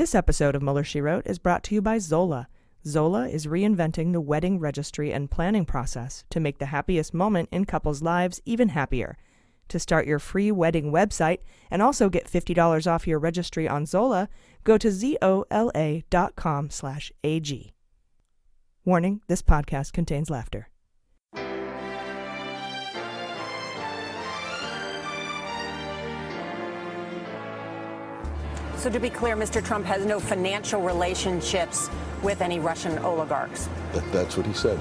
This episode of Mueller, She Wrote is brought to you by Zola. Zola is reinventing the wedding registry and planning process to make the happiest moment in couples' lives even happier. To start your free wedding website and also get $50 off your registry on Zola, go to zola.com/ag. Warning, this podcast contains laughter. So to be clear, Mr. Trump has no financial relationships with any Russian oligarchs. That's what he said.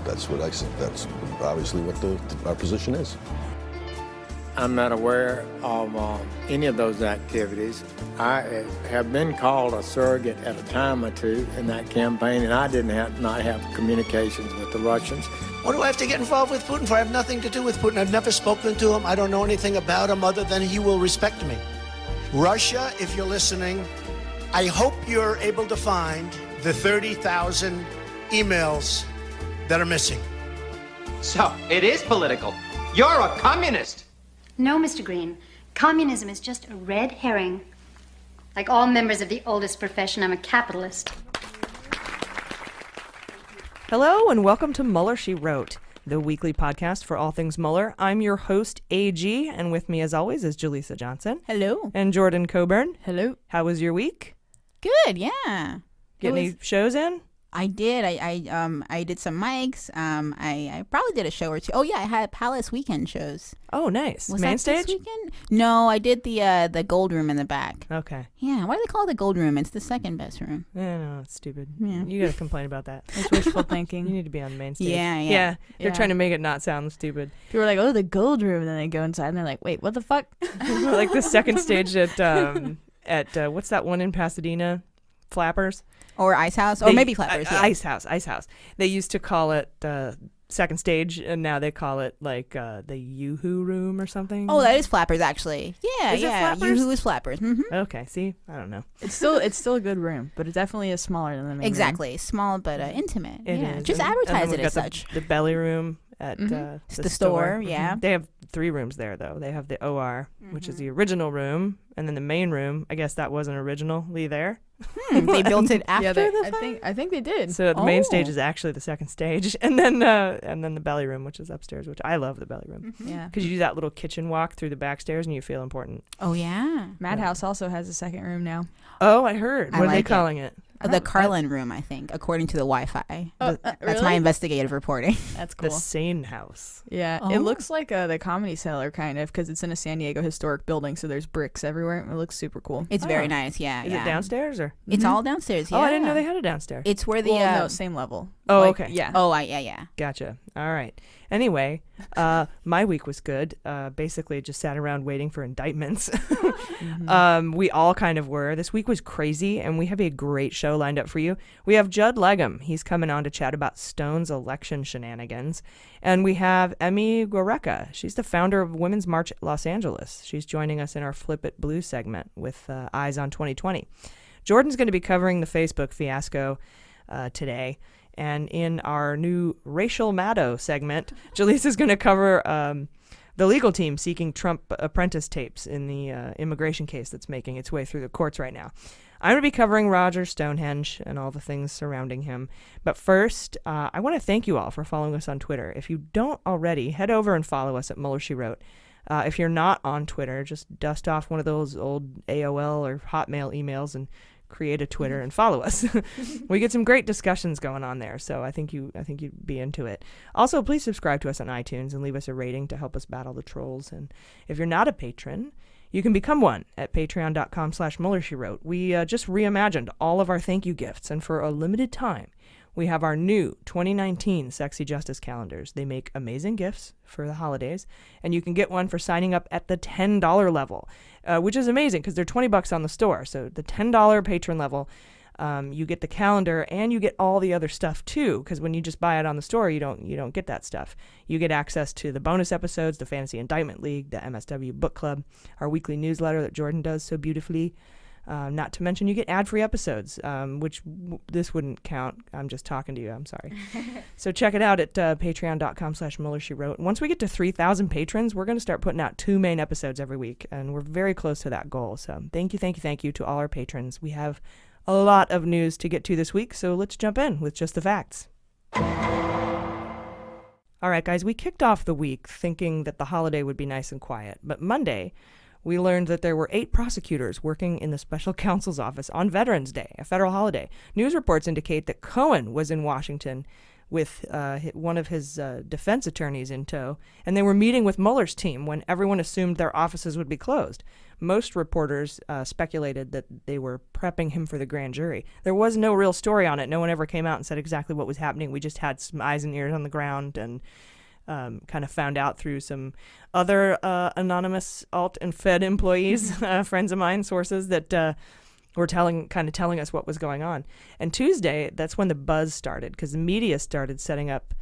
That's what I said. That's obviously what our position is. I'm not aware of any of those activities. I have been called a surrogate at a time or two in that campaign, and I did not have communications with the Russians. What do I have to get involved with Putin for? I have nothing to do with Putin. I've never spoken to him. I don't know anything about him other than he will respect me. Russia, if you're listening, I hope you're able to find the 30,000 emails that are missing. So, it is political. You're a communist. No, Mr. Green. Communism is just a red herring. Like all members of the oldest profession, I'm a capitalist. Hello and welcome to Mueller, She Wrote, the weekly podcast for all things Mueller. I'm your host, AG, and with me as always is Jaleesa Johnson. Hello. And Jordan Coburn. Hello. How was your week? Good, yeah. Get any shows in? I did. I did some mics. I probably did a show or two. Oh yeah, I had Palace weekend shows. Oh, nice. Was Main that stage? this weekend? No, I did the gold room in the back. Okay. Yeah, why do they call it the gold room? It's the second best room. No, it's stupid. Yeah. You gotta complain about that. It's wishful thinking. You need to be on the main stage. Yeah. They're trying to make it not sound stupid. People are like, oh, the gold room, and then they go inside and they're like, wait, what the fuck? Like the second stage at what's that one in Pasadena? Flappers? Or Ice House, or maybe Flappers. Yeah. Ice House. They used to call it second stage, and now they call it like the Yoo-Hoo room or something. Oh, that is Flappers, actually. Yeah, Is it yeah. Flappers? Yoo-Hoo is Flappers. Mm-hmm. Okay, see? I don't know. It's still a good room, but it definitely is smaller than the main Exactly. Small but intimate. It yeah. is. Just And advertise then it we've as got such. The belly room at the store, store. yeah. They have 3 rooms there, though. They have the OR, which is the original room, and then the main room. I guess that wasn't originally there. They built it after Yeah, the fact? I think they did. So the main stage is actually the second stage, and then the belly room, which is upstairs, which I love the belly room. Yeah. Because you do that little kitchen walk through the back stairs and you feel important. Oh, yeah. Madhouse also has a second room now. Oh, I heard. I What are they like it. calling it? The Carlin room, I think, according to the Wi-Fi. That's really? my investigative reporting. That's cool. The Sane House. Yeah, Oh. it looks like the Comedy Cellar kind of, because it's in a San Diego historic building, so there's bricks everywhere. It looks super cool. It's very nice, yeah. Is yeah. it downstairs or? It's all downstairs, yeah. Oh, I didn't know they had it downstairs. It's where the... Well, no, same level. Oh, Like, okay. Yeah. Oh, yeah. Gotcha. All right. Anyway, my week was good. Basically, just sat around waiting for indictments. We all kind of were. This week was crazy, and we have a great show lined up for you. We have Judd Legum. He's coming on to chat about Stone's election shenanigans. And we have Emi Guereca. She's the founder of Women's March Los Angeles. She's joining us in our Flip It Blue segment with Eyes on 2020. Jordan's going to be covering the Facebook fiasco today. And in our new Racial Maddo segment, Jaleesa's going to cover the legal team seeking Trump apprentice tapes in the immigration case that's making its way through the courts right now. I'm going to be covering Roger Stonehenge and all the things surrounding him. But first, I want to thank you all for following us on Twitter. If you don't already, head over and follow us at Mueller, She Wrote. If you're not on Twitter, just dust off one of those old AOL or Hotmail emails and create a Twitter and follow us. We get some great discussions going on there, so I think you'd be into it. Also, please subscribe to us on iTunes and leave us a rating to help us battle the trolls. And if you're not a patron, you can become one at patreon.com/MuellerSheWrote. We just reimagined all of our thank you gifts, and for a limited time, we have our new 2019 Sexy Justice calendars. They make amazing gifts for the holidays, and you can get one for signing up at the $10 level, which is amazing because they're $20 on the store. So the $10 patron level, you get the calendar and you get all the other stuff too. Because when you just buy it on the store, you don't get that stuff. You get access to the bonus episodes, the Fantasy Indictment League, the MSW Book Club, our weekly newsletter that Jordan does so beautifully. Not to mention you get ad-free episodes, which this wouldn't count. I'm just talking to you. I'm sorry. So check it out at patreon.com/MuellerSheWrote. Once we get to 3,000 patrons, we're going to start putting out 2 main episodes every week, and we're very close to that goal. So thank you to all our patrons. We have a lot of news to get to this week, so let's jump in with just the facts. All right, guys, we kicked off the week thinking that the holiday would be nice and quiet, but Monday, we learned that there were 8 prosecutors working in the special counsel's office on Veterans Day, a federal holiday. News reports indicate that Cohen was in Washington with one of his defense attorneys in tow, and they were meeting with Mueller's team when everyone assumed their offices would be closed. Most reporters speculated that they were prepping him for the grand jury. There was no real story on it. No one ever came out and said exactly what was happening. We just had some eyes and ears on the ground and kind of found out through some other anonymous alt and Fed employees, friends of mine, sources that were telling us what was going on. And Tuesday, that's when the buzz started, because the media started setting up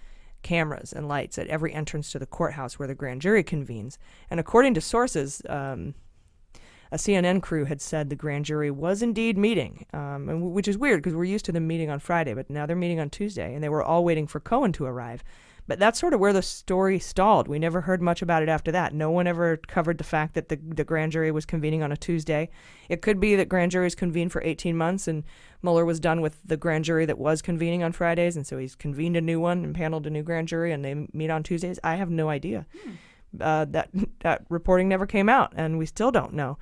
cameras and lights at every entrance to the courthouse where the grand jury convenes. And according to sources, a CNN crew had said the grand jury was indeed meeting, which is weird because we're used to them meeting on Friday, but now they're meeting on Tuesday, and they were all waiting for Cohen to arrive. But that's sort of where the story stalled. We never heard much about it after that. No one ever covered the fact that the grand jury was convening on a Tuesday. It could be that grand juries convened for 18 months, and Mueller was done with the grand jury that was convening on Fridays, and so he's convened a new one and paneled a new grand jury, and they meet on Tuesdays. I have no idea. That reporting never came out, and we still don't know.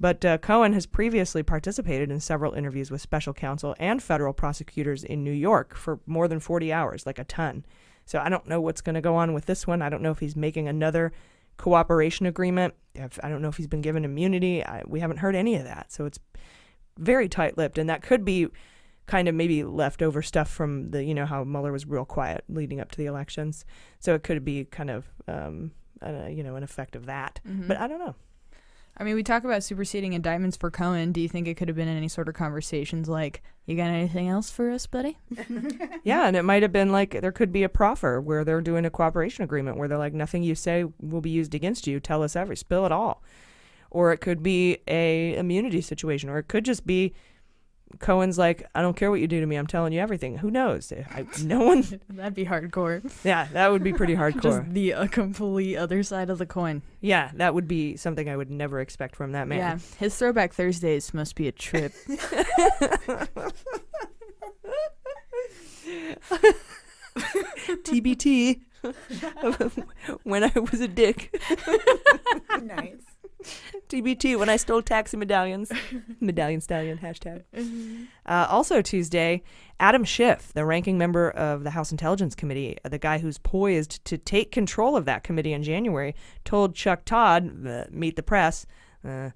But Cohen has previously participated in several interviews with special counsel and federal prosecutors in New York for more than 40 hours, like a ton. So I don't know what's going to go on with this one. I don't know if he's making another cooperation agreement. I don't know if he's been given immunity. We haven't heard any of that. So it's very tight-lipped, and that could be kind of maybe leftover stuff from how Mueller was real quiet leading up to the elections. So it could be kind of, an effect of that. Mm-hmm. But I don't know. I mean, we talk about superseding indictments for Cohen. Do you think it could have been any sort of conversations like, you got anything else for us, buddy? Yeah, and it might have been like there could be a proffer where they're doing a cooperation agreement where they're like, nothing you say will be used against you. Tell us spill it all. Or it could be a immunity situation, or it could just be Cohen's like, I don't care what you do to me. I'm telling you everything. Who knows? No one. That'd be hardcore. Yeah, that would be pretty hardcore. Just the complete other side of the coin. Yeah, that would be something I would never expect from that man. Yeah, his Throwback Thursdays must be a trip. TBT. When I was a dick. Nice. TBT, when I stole taxi medallions. Medallion stallion, hashtag. Mm-hmm. Also Tuesday, Adam Schiff, the ranking member of the House Intelligence Committee, the guy who's poised to take control of that committee in January, told Chuck Todd, Meet the Press, that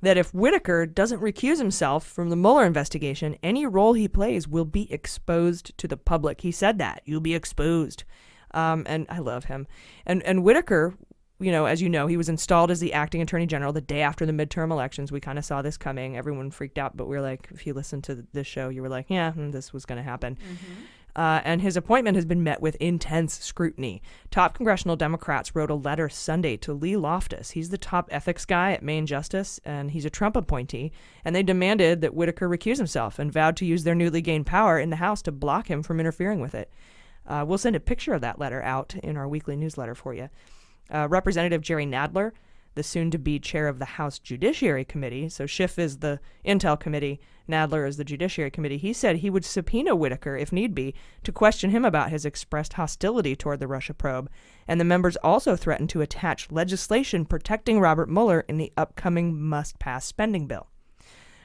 if Whitaker doesn't recuse himself from the Mueller investigation, any role he plays will be exposed to the public. He said that. You'll be exposed. And I love him. And Whitaker, as you know, he was installed as the acting attorney general the day after the midterm elections. We kind of saw this coming. Everyone freaked out, but we were like, if you listened to this show, you were like, yeah, this was going to happen. Mm-hmm. And his appointment has been met with intense scrutiny. Top congressional Democrats wrote a letter Sunday to Lee Loftus. He's the top ethics guy at Maine Justice, and he's a Trump appointee. And they demanded that Whitaker recuse himself and vowed to use their newly gained power in the House to block him from interfering with it. We'll send a picture of that letter out in our weekly newsletter for you. Representative Jerry Nadler, the soon-to-be chair of the House Judiciary Committee, so Schiff is the Intel Committee, Nadler is the Judiciary Committee, he said he would subpoena Whitaker, if need be, to question him about his expressed hostility toward the Russia probe. And the members also threatened to attach legislation protecting Robert Mueller in the upcoming must-pass spending bill.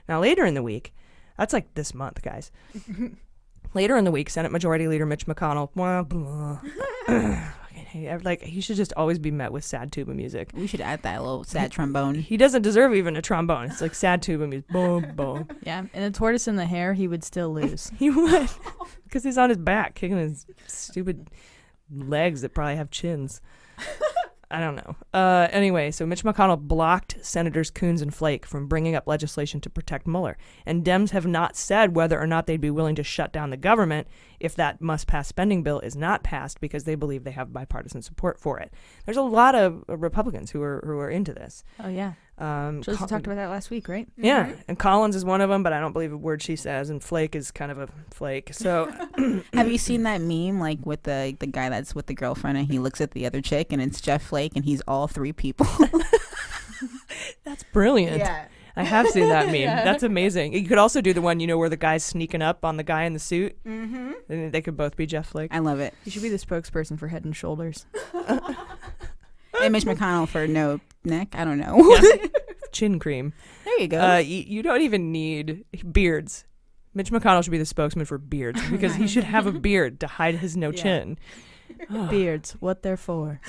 Now, later in the week, that's like this month, guys. Later in the week, Senate Majority Leader Mitch McConnell, he should just always be met with sad tuba music. We should add that little sad trombone. He doesn't deserve even a trombone. It's like sad tuba music. Boom, boom. Yeah, and the tortoise in the hare, he would still lose. He would. Because he's on his back, kicking his stupid legs that probably have chins. I don't know. Anyway, so Mitch McConnell blocked Senators Coons and Flake from bringing up legislation to protect Mueller. And Dems have not said whether or not they'd be willing to shut down the government if that must-pass spending bill is not passed, because they believe they have bipartisan support for it. There's a lot of Republicans who are into this. Oh, yeah. Chelsea talked about that last week, right? Yeah, and Collins is one of them, but I don't believe a word she says. And Flake is kind of a flake. So, have you seen that meme, like with the guy that's with the girlfriend, and he looks at the other chick, and it's Jeff Flake, and he's all three people? That's brilliant. Yeah. I have seen that meme. That's amazing. You could also do the one, where the guy's sneaking up on the guy in the suit. Mm-hmm. And they could both be Jeff Flake. I love it. You should be the spokesperson for Head and Shoulders. And Mitch McConnell for no neck. I don't know. Yeah. Chin cream. There you go. You don't even need beards. Mitch McConnell should be the spokesman for beards because he should have a beard to hide his no chin. Beards, what they're for.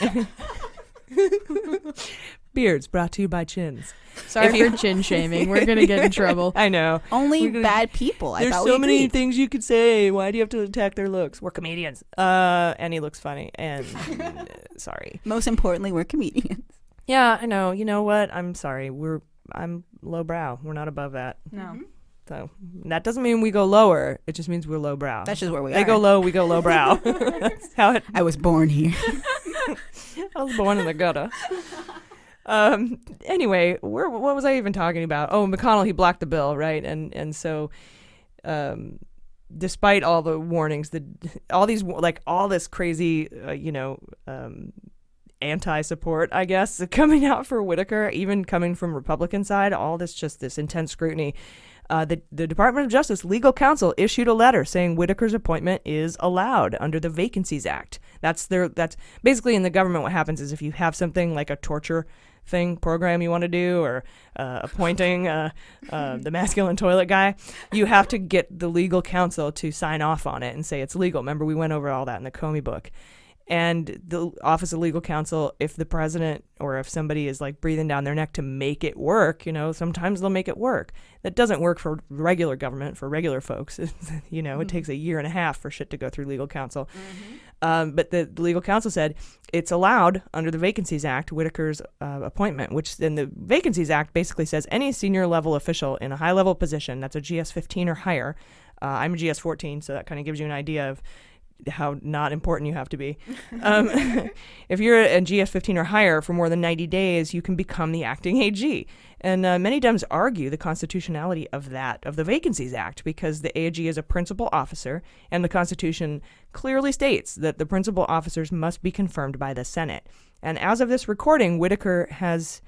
Beards brought to you by chins. Sorry for chin shaming. We're going to get in trouble. I know. Only bad people. There's so many things you could say. Why do you have to attack their looks? We're comedians. And he looks funny. And sorry. Most importantly, we're comedians. Yeah, I know. You know what? I'm sorry. I'm lowbrow. We're not above that. No. So that doesn't mean we go lower. It just means we're lowbrow. That's just where we are. They go low, we go lowbrow. That's how it. I was born here. I was born in the gutter. Anyway, what was I even talking about? Oh, McConnell, he blocked the bill, right? And so, despite all the warnings, all this crazy, anti-support, I guess, coming out for Whitaker, even coming from Republican side, all this intense scrutiny. The Department of Justice legal counsel issued a letter saying Whitaker's appointment is allowed under the Vacancies Act. That's basically in the government. What happens is if you have something like a torture program you want to do, or appointing the masculine toilet guy, you have to get the legal counsel to sign off on it and say it's legal. Remember, we went over all that in the Comey book. And the Office of Legal Counsel, if the president or if somebody is like breathing down their neck to make it work, sometimes they'll make it work. That doesn't work for regular government, for regular folks. It takes a year and a half for shit to go through legal counsel. Mm-hmm. But the legal counsel said it's allowed under the Vacancies Act, Whitaker's appointment, which then the Vacancies Act basically says any senior level official in a high level position, that's a GS 15 or higher. I'm a GS 14, so that kind of gives you an idea of how not important you have to be. If you're a GS 15 or higher for more than 90 days, you can become the acting AG. And many Dems argue the constitutionality of the Vacancies Act, because the AG is a principal officer, and the Constitution clearly states that the principal officers must be confirmed by the Senate. And as of this recording, Whitaker has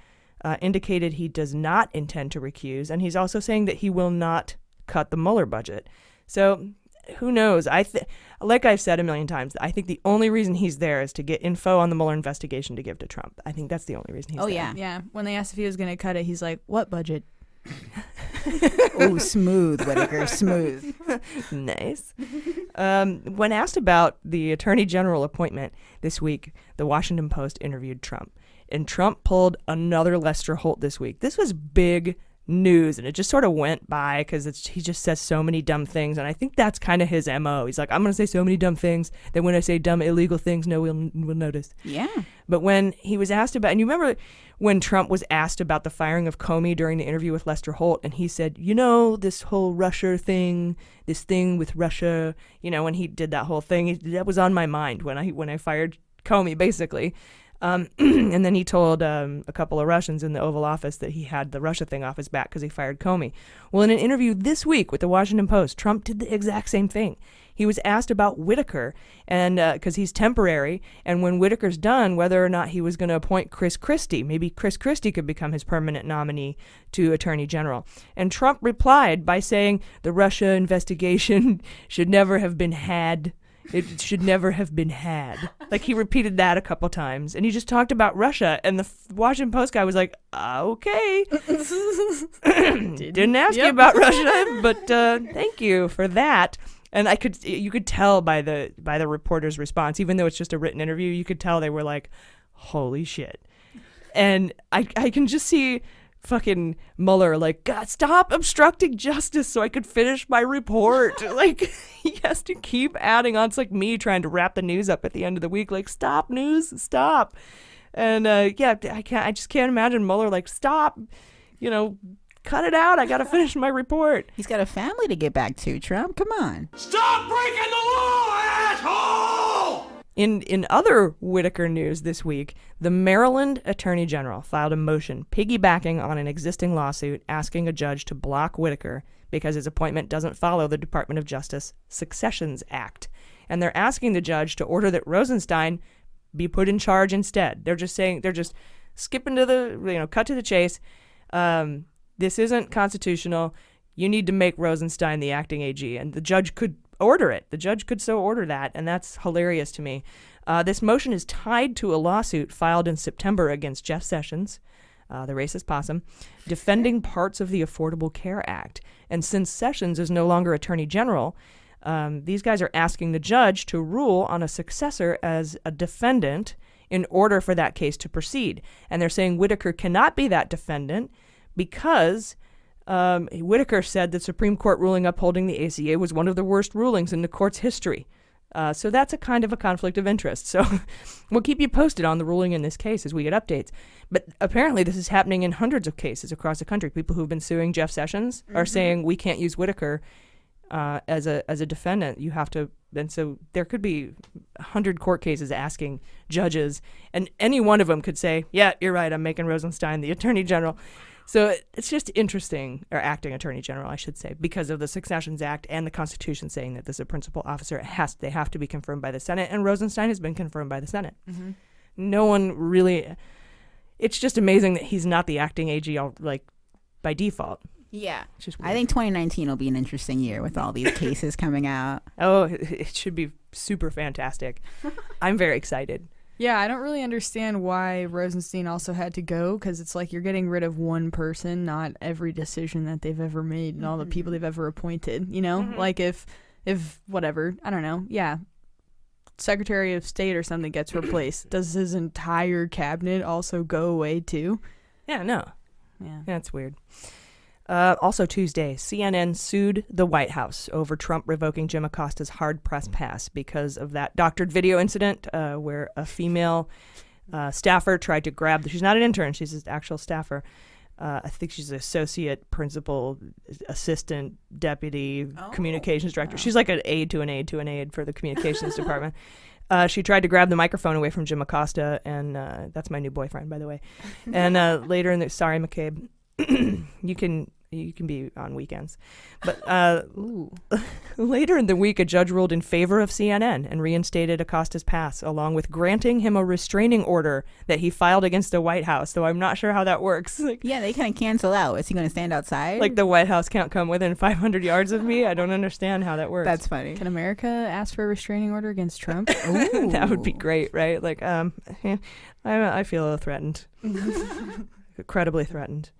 indicated he does not intend to recuse, and he's also saying that he will not cut the Mueller budget. So who knows? Like I've said a million times, I think the only reason he's there is to get info on the Mueller investigation to give to Trump. I think that's the only reason he's there. Oh, yeah. Yeah. When they asked if he was going to cut it, he's like, what budget? Oh, smooth, Whitaker, smooth. Nice. When asked about the Attorney General appointment this week, the Washington Post interviewed Trump. And Trump pulled another Lester Holt this week. This was big news, and it just sort of went by because he just says so many dumb things, and I think that's kind of his MO. He's like, I'm gonna say so many dumb things that when I say dumb illegal things, no one will notice. Yeah. But when he was asked about, and you remember when Trump was asked about the firing of Comey during the interview with Lester Holt, and he said, this whole Russia thing, this thing with Russia, when he did that whole thing, that was on my mind when I fired Comey, basically. And then he told a couple of Russians in the Oval Office that he had the Russia thing off his back because he fired Comey. Well, in an interview this week with the Washington Post, Trump did the exact same thing. He was asked about Whitaker, and because he's temporary, and when Whitaker's done, whether or not he was going to appoint Chris Christie. Maybe Chris Christie could become his permanent nominee to Attorney General. And Trump replied by saying the Russia investigation should never have been had. It should never have been had. Like, he repeated that a couple times, and he just talked about Russia, and the Washington Post guy was like, okay. Didn't ask you about Russia, but thank you for that. And you could tell by the reporter's response, even though it's just a written interview, you could tell they were like, holy shit. And I can just see fucking Mueller like, God, stop obstructing justice so I could finish my report. Like, he has to keep adding on. It's like me trying to wrap the news up at the end of the week. Like, stop news, stop. And I just can't imagine Mueller like, stop, cut it out. I got to finish my report. He's got a family to get back to, Trump. Come on. Stop breaking the law, asshole! In other Whitaker news this week, the Maryland Attorney General filed a motion piggybacking on an existing lawsuit asking a judge to block Whitaker because his appointment doesn't follow the Department of Justice Successions Act. And they're asking the judge to order that Rosenstein be put in charge instead. They're just skipping to the, cut to the chase. This isn't constitutional. You need to make Rosenstein the acting AG. And the judge could order it. The judge could so order that, and that's hilarious to me. This motion is tied to a lawsuit filed in September against Jeff Sessions, the racist possum, defending parts of the Affordable Care Act. And since Sessions is no longer Attorney General, these guys are asking the judge to rule on a successor as a defendant in order for that case to proceed. And they're saying Whitaker cannot be that defendant because Whitaker said the Supreme Court ruling upholding the ACA was one of the worst rulings in the court's history. So that's a kind of a conflict of interest. So we'll keep you posted on the ruling in this case as we get updates. But apparently this is happening in hundreds of cases across the country. People who've been suing Jeff Sessions are saying we can't use Whitaker as a defendant. You have to. And so there could be 100 court cases asking judges, and any one of them could say, yeah, you're right, I'm making Rosenstein the Attorney General. So it's just interesting, or acting Attorney General, I should say, because of the Successions Act and the Constitution saying that this is a principal officer. They have to be confirmed by the Senate, and Rosenstein has been confirmed by the Senate. Mm-hmm. No one really. It's just amazing that he's not the acting AG by default. Yeah. I think 2019 will be an interesting year with all these cases coming out. Oh, it should be super fantastic. I'm very excited. Yeah, I don't really understand why Rosenstein also had to go, because it's like you're getting rid of one person, not every decision that they've ever made and all the people they've ever appointed, Like if whatever, I don't know, yeah, Secretary of State or something gets replaced, does his entire cabinet also go away too? Yeah, no. Yeah, that's weird. Also Tuesday, CNN sued the White House over Trump revoking Jim Acosta's hard press pass because of that doctored video incident where a female staffer tried to grab. She's not an intern; she's an actual staffer. I think she's an associate principal, assistant, deputy, communications director. She's like an aide to an aide to an aide for the communications department. She tried to grab the microphone away from Jim Acosta, and that's my new boyfriend, by the way. And later in the sorry, McCabe. You can be on weekends. But later in the week, a judge ruled in favor of CNN and reinstated Acosta's pass, along with granting him a restraining order that he filed against the White House, though I'm not sure how that works. Yeah, they kind of cancel out. Is he going to stand outside? Like the White House can't come within 500 yards of me? I don't understand how that works. That's funny. Can America ask for a restraining order against Trump? That would be great, right? Like, I feel threatened. Incredibly threatened.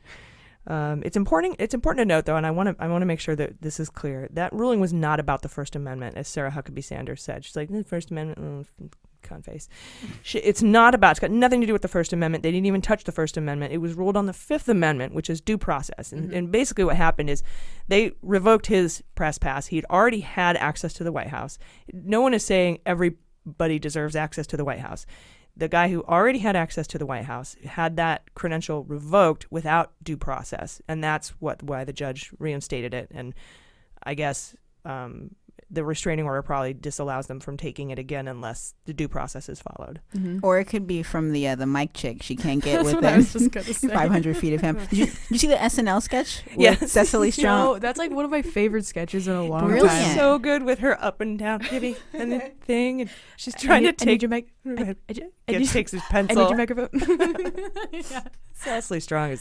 It's important to note, though, and I want to make sure that this is clear. That ruling was not about the First Amendment, as Sarah Huckabee Sanders said. She's like, the First Amendment, cunt face. It's not about. It's got nothing to do with the First Amendment. They didn't even touch the First Amendment. It was ruled on the Fifth Amendment, which is due process. And basically, what happened is they revoked his press pass. He'd already had access to the White House. No one is saying everybody deserves access to the White House. The guy who already had access to the White House had that credential revoked without due process, and that's why the judge reinstated it. And I guess the restraining order probably disallows them from taking it again unless the due process is followed. Or it could be from the Mike chick. She can't get within 500 feet of him. Did you see the SNL sketch? With Cecily Strong? No, that's like one of my favorite sketches in a long Brilliant. time. So good with her up and down kitty and the thing. And she's trying to take your mic. Takes his pencil. I need your microphone. Yeah. Cecily Strong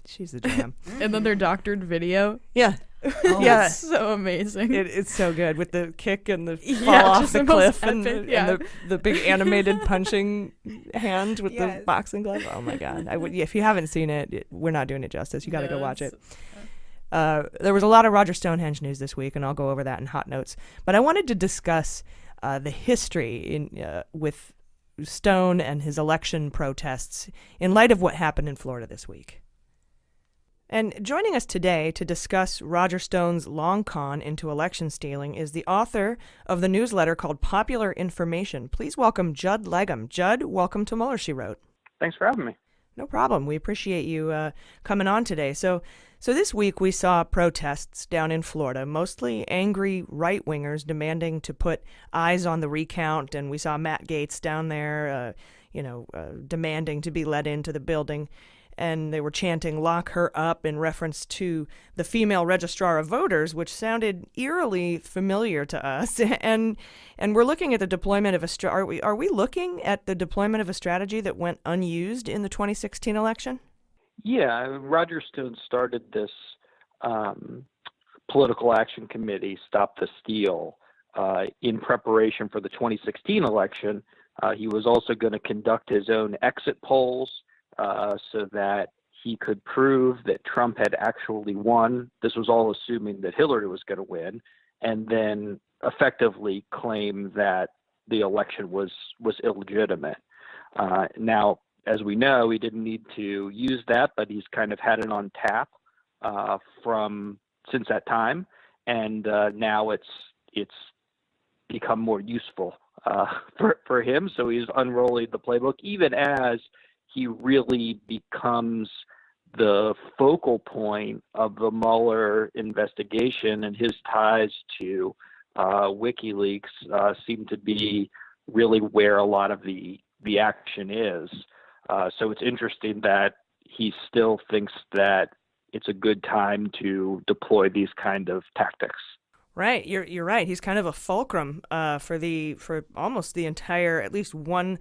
she's the jam. And then their doctored video. Yeah. Yeah, it's so amazing. It's so good with the kick and the fall off the cliff and the big animated punching hand with the boxing glove. Oh my God! If you haven't seen it, we're not doing it justice. You got to go watch it. There was a lot of Roger Stonehenge news this week, and I'll go over that in hot notes. But I wanted to discuss the history with Stone and his election protests in light of what happened in Florida this week. And joining us today to discuss Roger Stone's long con into election stealing is the author of the newsletter called Popular Information. Please welcome Judd Legum. Judd, welcome to Mueller, She Wrote. Thanks for having me. No problem. We appreciate you coming on today. So this week we saw protests down in Florida, mostly angry right-wingers demanding to put eyes on the recount, and we saw Matt Gaetz down there, demanding to be let into the building. And they were chanting, "Lock her up," in reference to the female registrar of voters, which sounded eerily familiar to us. And we're looking at the deployment of are we looking at the deployment of a strategy that went unused in the 2016 election? Yeah, Roger Stone started this political action committee, Stop the Steal, in preparation for the 2016 election. He was also going to conduct his own exit polls, so that he could prove that Trump had actually won. This was all assuming that Hillary was going to win, and then effectively claim that the election was illegitimate. Now, as we know, he didn't need to use that, but he's kind of had it on tap since that time, and now it's become more useful for him. So he's unrolling the playbook, even as he really becomes the focal point of the Mueller investigation, and his ties to WikiLeaks seem to be really where a lot of the action is. So it's interesting that he still thinks that it's a good time to deploy these kind of tactics. Right, you're right. He's kind of a fulcrum for almost the entire, at least one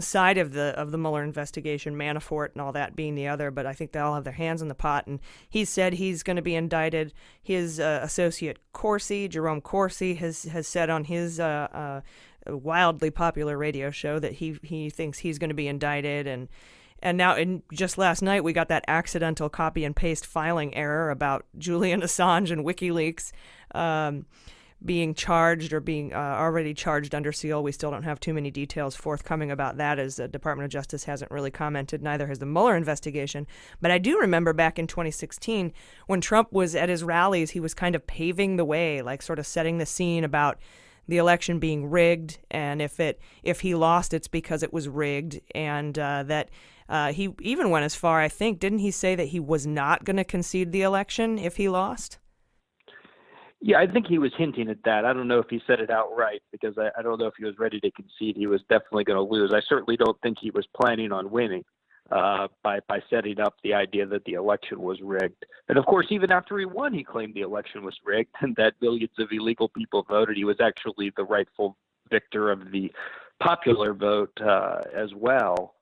side of the Mueller investigation, Manafort and all that being the other, but I think they all have their hands in the pot. And he said he's going to be indicted. His associate Jerome Corsi, has said on his wildly popular radio show that he thinks he's going to be indicted. And now, just last night, we got that accidental copy and paste filing error about Julian Assange and WikiLeaks being charged or being already charged under seal. We still don't have too many details forthcoming about that, as the Department of Justice hasn't really commented. Neither has the Mueller investigation. But I do remember back in 2016 when Trump was at his rallies, he was kind of paving the way, like sort of setting the scene about the election being rigged, and if he lost, it's because it was rigged, and that he even went as far, I think, didn't he say that he was not going to concede the election if he lost? Yeah, I think he was hinting at that. I don't know if he said it outright, because I don't know if he was ready to concede. He was definitely going to lose. I certainly don't think he was planning on winning by setting up the idea that the election was rigged. And of course, even after he won, he claimed the election was rigged and that millions of illegal people voted. He was actually the rightful victor of the popular vote as well.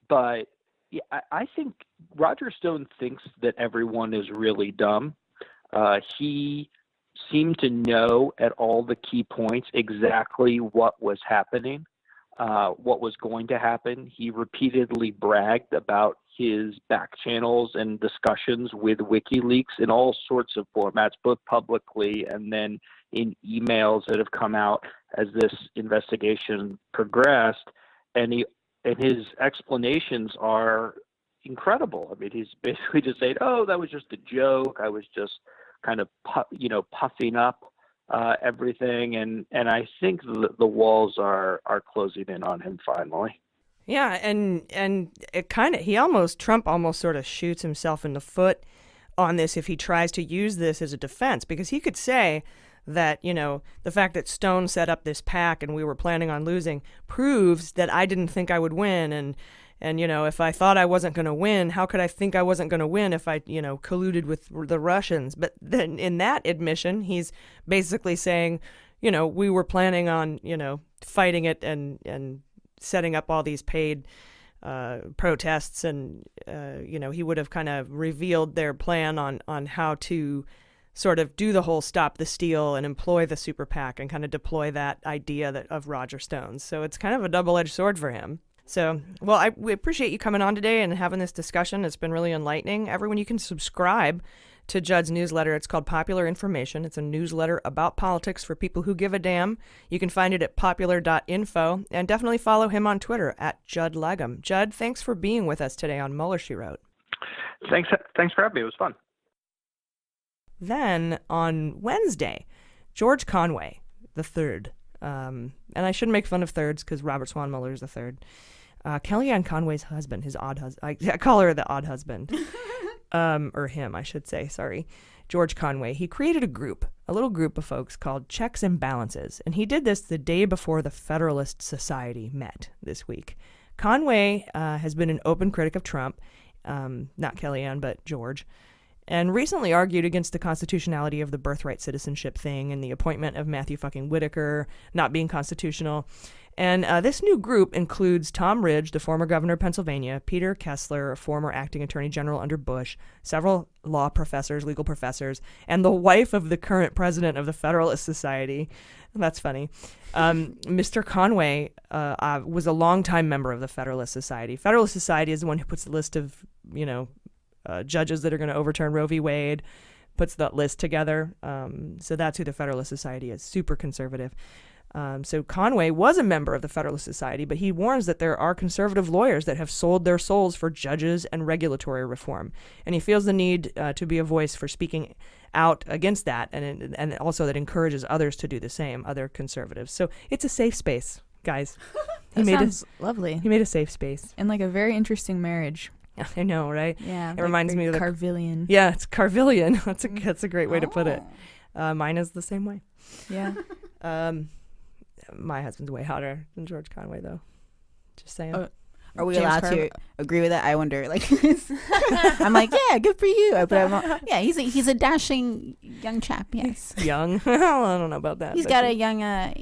But yeah, I think Roger Stone thinks that everyone is really dumb. He seemed to know at all the key points exactly what was happening, what was going to happen. He repeatedly bragged about his back channels and discussions with WikiLeaks in all sorts of formats, both publicly and then in emails that have come out as this investigation progressed. And his explanations are incredible. I mean, he's basically just saying, "Oh, that was just a joke. I was just kind of puffing up everything," and I think the walls are closing in on him finally. Yeah, and it Trump almost sort of shoots himself in the foot on this if he tries to use this as a defense, because he could say that, the fact that Stone set up this PAC and we were planning on losing proves that I didn't think I would win, and if I thought I wasn't going to win, how could I think I wasn't going to win if I, colluded with the Russians? But then in that admission, he's basically saying, we were planning on, fighting it and setting up all these paid protests, and, he would have kind of revealed their plan on how to sort of do the whole Stop the Steal and employ the super PAC and kind of deploy that idea of Roger Stone's. So it's kind of a double-edged sword for him. So, well, we appreciate you coming on today and having this discussion. It's been really enlightening. Everyone, you can subscribe to Judd's newsletter. It's called Popular Information. It's a newsletter about politics for people who give a damn. You can find it at popular.info, and definitely follow him on Twitter at Judd Legum. Judd, thanks for being with us today on Mueller, She Wrote. Thanks for having me. It was fun. Then on Wednesday, George Conway, the third, and I shouldn't make fun of thirds because Robert Swan Mueller is the third, Kellyanne Conway's husband, his odd husband. I call her the odd husband. Or him, I should say. Sorry. George Conway. He created a little group of folks called Checks and Balances. And he did this the day before the Federalist Society met this week. Conway has been an open critic of Trump, not Kellyanne, but George, and recently argued against the constitutionality of the birthright citizenship thing and the appointment of Matthew fucking Whitaker not being constitutional. And this new group includes Tom Ridge, the former governor of Pennsylvania, Peter Kessler, a former acting attorney general under Bush, several law professors, legal professors, and the wife of the current president of the Federalist Society. That's funny. Mr. Conway was a longtime member of the Federalist Society. Federalist Society is the one who puts the list of, judges that are going to overturn Roe v. Wade, puts that list together. So that's who the Federalist Society is, super conservative. So Conway was a member of the Federalist Society, but he warns that there are conservative lawyers that have sold their souls for judges and regulatory reform. And he feels the need to be a voice for speaking out against that, and also that encourages others to do the same, other conservatives. So it's a safe space, guys. That sounds lovely. He made a safe space. And like a very interesting marriage. I know, right? Yeah. It reminds me of Carvillian. Yeah, it's Carvillian. That's a great way to put it. Mine is the same way. Yeah. My husband's way hotter than George Conway, though. Just saying. Are we allowed to agree with that? I wonder. Like, I'm like, yeah, good for you. But he's a dashing young chap. Yes, young. I don't know about that. He's got a young.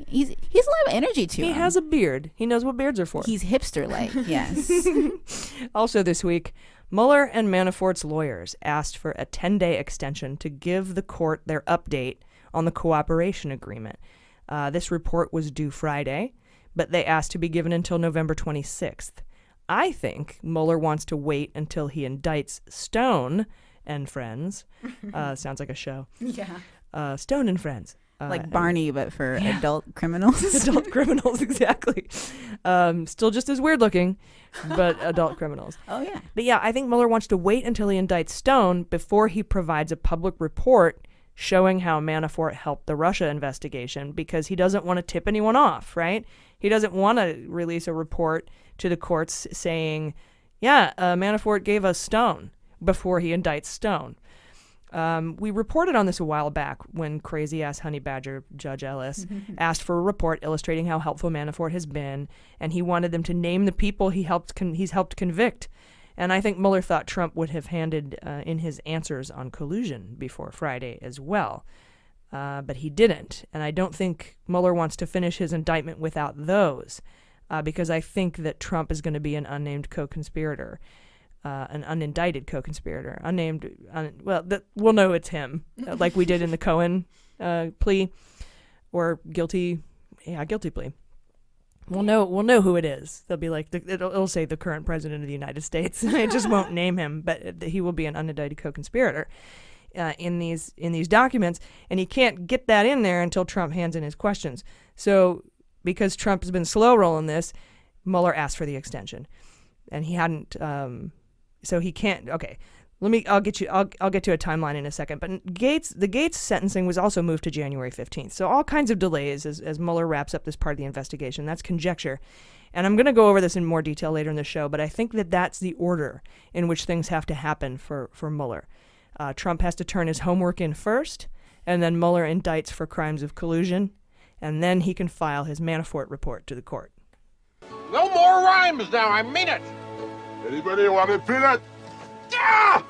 He's a lot of energy to him. He has a beard. He knows what beards are for. He's hipster-like. Yes. Also this week, Mueller and Manafort's lawyers asked for a 10-day extension to give the court their update on the cooperation agreement. This report was due Friday, but they asked to be given until November 26th. I think Mueller wants to wait until he indicts Stone and Friends. Sounds like a show. Yeah. Stone and Friends. Like Barney, but for adult criminals. Adult criminals, exactly. Still just as weird looking, but adult criminals. Oh, yeah. But yeah, I think Mueller wants to wait until he indicts Stone before he provides a public report showing how Manafort helped the Russia investigation, because he doesn't want to tip anyone off, right? He doesn't want to release a report to the courts saying, Manafort gave us Stone before he indicts Stone. We reported on this a while back when crazy-ass honey badger Judge Ellis asked for a report illustrating how helpful Manafort has been, and he wanted them to name the people he's helped convict. And I think Mueller thought Trump would have handed in his answers on collusion before Friday as well. But he didn't. And I don't think Mueller wants to finish his indictment without those, because I think that Trump is going to be an unnamed co-conspirator, an unindicted co-conspirator. We'll know it's him, like we did in the Cohen plea, or guilty plea. We'll know who it is. They'll be like, it'll say the current president of the United States. It just won't name him, but he will be an unindicted co-conspirator in these documents, and he can't get that in there until Trump hands in his questions. So because Trump has been slow rolling this, Mueller asked for the extension, and he hadn't. So he can't. Okay. I'll get to a timeline in a second. But the Gates sentencing was also moved to January 15th. So all kinds of delays as Mueller wraps up this part of the investigation. That's conjecture. And I'm going to go over this in more detail later in the show, but I think that that's the order in which things have to happen for Mueller. Trump has to turn his homework in first, and then Mueller indicts for crimes of collusion, and then he can file his Manafort report to the court. No more rhymes now, I mean it! Anybody want to feel it? Yeah!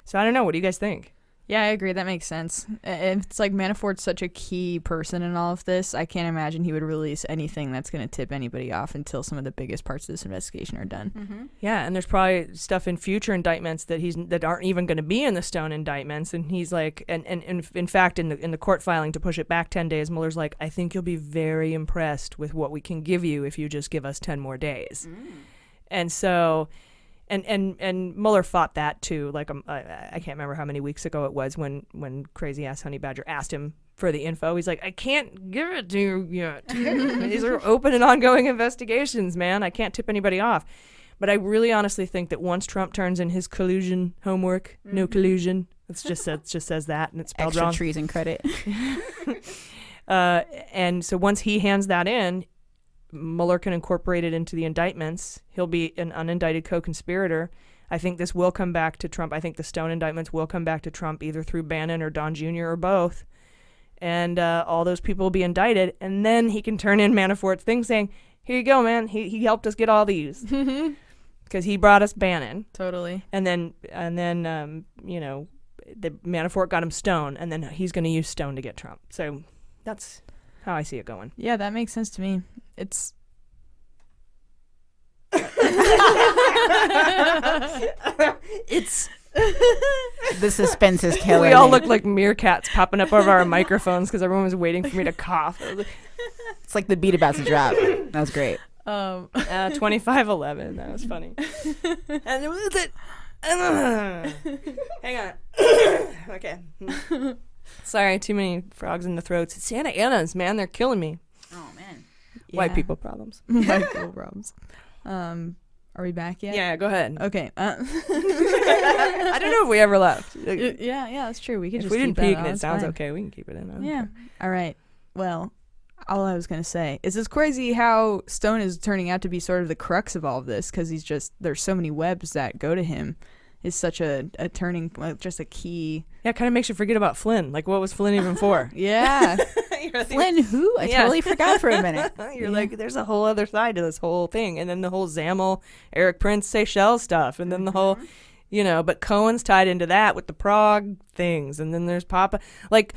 So I don't know. What do you guys think? Yeah, I agree. That makes sense. It's like Manafort's such a key person in all of this. I can't imagine he would release anything that's going to tip anybody off until some of the biggest parts of this investigation are done. Mm-hmm. Yeah, and there's probably stuff in future indictments that aren't even going to be in the Stone indictments. And he's like, and in fact, in the court filing to push it back 10 days, Mueller's like, I think you'll be very impressed with what we can give you if you just give us 10 more days. And so. And Mueller fought that too. Like I can't remember how many weeks ago it was when crazy ass Honey Badger asked him for the info. He's like, I can't give it to you yet. These are open and ongoing investigations, man. I can't tip anybody off. But I really honestly think that once Trump turns in his collusion homework, no collusion. It just says that, and it's spelled extra wrong. treason credit. And so once he hands that in, Mueller can incorporate it into the indictments, he'll be an unindicted co-conspirator. I think this will come back to Trump. I think the Stone indictments will come back to Trump either through Bannon or Don Jr. or both. And all those people will be indicted. And then he can turn in Manafort's thing saying, here you go, man. He helped us get all these. Because he brought us Bannon. Totally. And then you know, the Manafort got him Stone. And then he's going to use Stone to get Trump. So that's how I see it going. Yeah, that makes sense to me. It's... It's the suspense is killing. We all look like meerkats popping up over our microphones because everyone was waiting for me to cough. It's like the beat about to drop. That was great. 25-11. That was funny. And it was it. Hang on. Okay. Sorry, too many frogs in the throats. It's Santa Ana's, man. They're killing me. Oh man. White people problems. White people problems. Are we back yet? Yeah, go ahead. Okay. I don't know if we ever left. Yeah, that's true. We could if just we didn't keep peek that and on. it sounds Fine. okay, we can keep it in. Yeah. All right. Well, all I was going to say is it's crazy how Stone is turning out to be sort of the crux of all of this because there's so many webs that go to him. Is such a turning, just a key. Yeah, it kind of makes you forget about Flynn. Like, what was Flynn even for? Yeah. Flynn who? I totally forgot for a minute. You're like, there's a whole other side to this whole thing. And then the whole Zamel, Eric Prince, Seychelles stuff. And then the whole, but Cohen's tied into that with the Prague things. And then there's Papa. Like,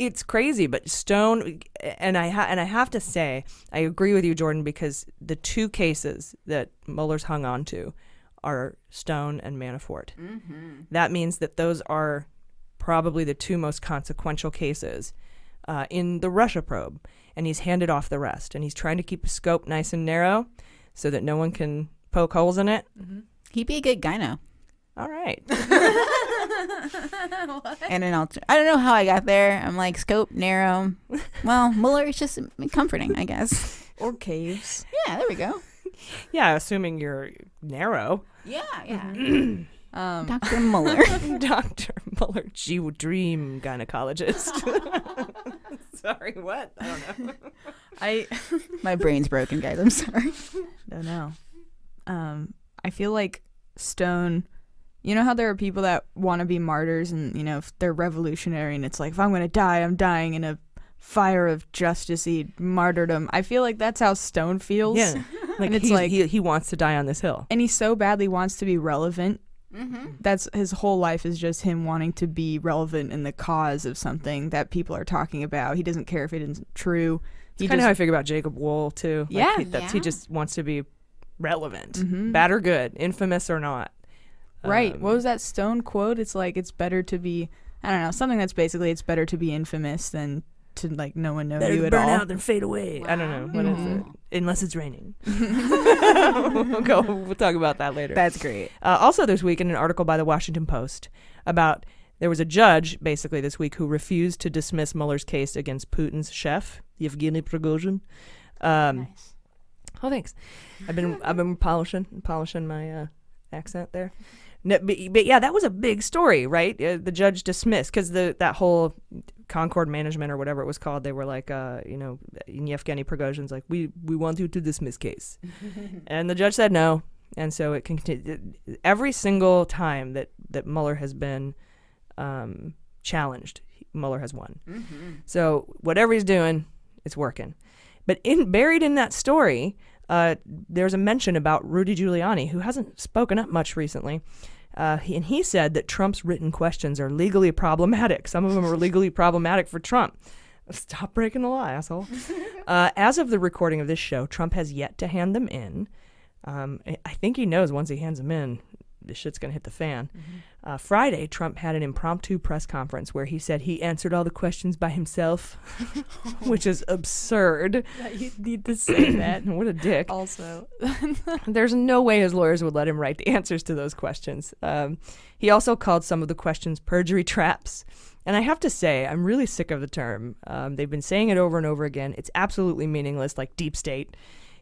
it's crazy. But Stone, and I have to say, I agree with you, Jordan, because the two cases that Mueller's hung on to are Stone and Manafort. Mm-hmm. That means that those are probably the two most consequential cases in the Russia probe. And he's handed off the rest. And he's trying to keep his scope nice and narrow so that no one can poke holes in it. Mm-hmm. He'd be a good guy now. All right. And I don't know how I got there. I'm like, scope, narrow. Well, Mueller is just comforting, I guess. Or caves. Yeah, there we go. Yeah, assuming you're narrow. Yeah. Dr. Mueller. Dr. Mueller, dream gynecologist. Sorry, what? I don't know. My brain's broken, guys. I'm sorry. Don't know. I feel like Stone, you know how there are people that want to be martyrs and, if they're revolutionary and it's like, if I'm going to die, I'm dying in a fire of justice-y martyrdom. I feel like that's how Stone feels. Yeah. Like, and it's he wants to die on this hill. And he so badly wants to be relevant. Mm-hmm. That's his whole life is just him wanting to be relevant in the cause of something that people are talking about. He doesn't care if it isn't true. It's kind of how I figure about Jacob Wool too. Yeah, he just wants to be relevant, bad or good, infamous or not. Right. What was that Stone quote? It's like it's better to be, I don't know, something that's basically it's better to be infamous than to like no one know better you to at burn all. out than fade away. Wow. I don't know. What is it? Unless it's raining. We'll talk about that later. That's great. Also this week in an article by the Washington Post about there was a judge basically this week who refused to dismiss Mueller's case against Putin's chef, Yevgeny Prigozhin. Nice. Oh, thanks. I've been polishing my accent there. No, but yeah, that was a big story, right? The judge dismissed because that whole Concord Management or whatever it was called, they were like, Yevgeny Prigozhin's like, we want you to dismiss case. And the judge said no. And so it continued. Every single time that Mueller has been challenged, Mueller has won. Mm-hmm. So whatever he's doing, it's working. But buried in that story, there's a mention about Rudy Giuliani, who hasn't spoken up much recently. And he said that Trump's written questions are legally problematic. Some of them are legally problematic for Trump. Stop breaking the law, asshole. As of the recording of this show, Trump has yet to hand them in. I think he knows once he hands them in, this shit's going to hit the fan. Mm-hmm. Friday, Trump had an impromptu press conference where he said he answered all the questions by himself, which is absurd. You need to say that. What a dick. Also. There's no way his lawyers would let him write the answers to those questions. He also called some of the questions perjury traps. And I have to say, I'm really sick of the term. They've been saying it over and over again. It's absolutely meaningless, like deep state.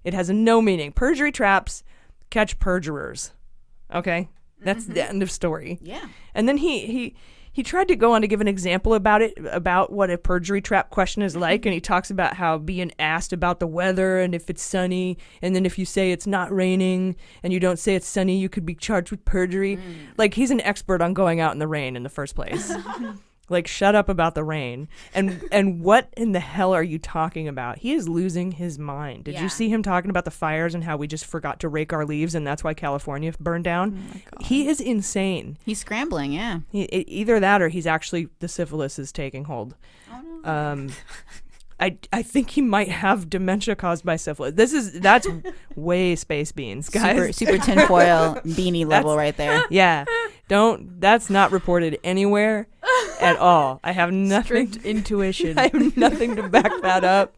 It has no meaning. Perjury traps catch perjurers. Okay? That's the end of story. Yeah. And then he He tried to go on to give an example about what a perjury trap question is like, and he talks about how being asked about the weather and if it's sunny, and then if you say it's not raining and you don't say it's sunny, you could be charged with perjury. Like, he's an expert on going out in the rain in the first place. Like, shut up about the rain. And what in the hell are you talking about? He is losing his mind. Did you see him talking about the fires and how we just forgot to rake our leaves and that's why California burned down? Oh, he is insane. He's scrambling, yeah. Either that or he's actually, the syphilis is taking hold. Oh, no. I think he might have dementia caused by syphilis. That's way space beans, guys. Super tinfoil beanie level right there. Yeah. That's not reported anywhere at all. I have nothing. Strict intuition. I have nothing to back that up.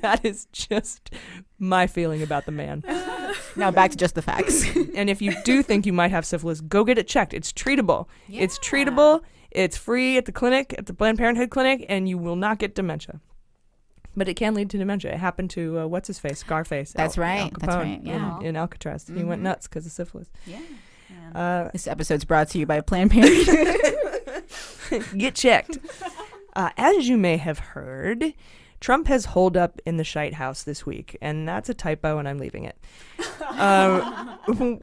That is just my feeling about the man. Now back to just the facts. And if you do think you might have syphilis, go get it checked. It's treatable. Yeah. It's treatable. It's free at the clinic, at the Planned Parenthood clinic, and you will not get dementia. But it can lead to dementia. It happened to, what's his face? Scarface. That's right. Al Capone That's right. Yeah. in Alcatraz. He went nuts because of syphilis. Yeah. This episode's brought to you by Planned Parenthood. Get checked. As you may have heard, Trump has holed up in the Shite House this week, and that's a typo, and I'm leaving it.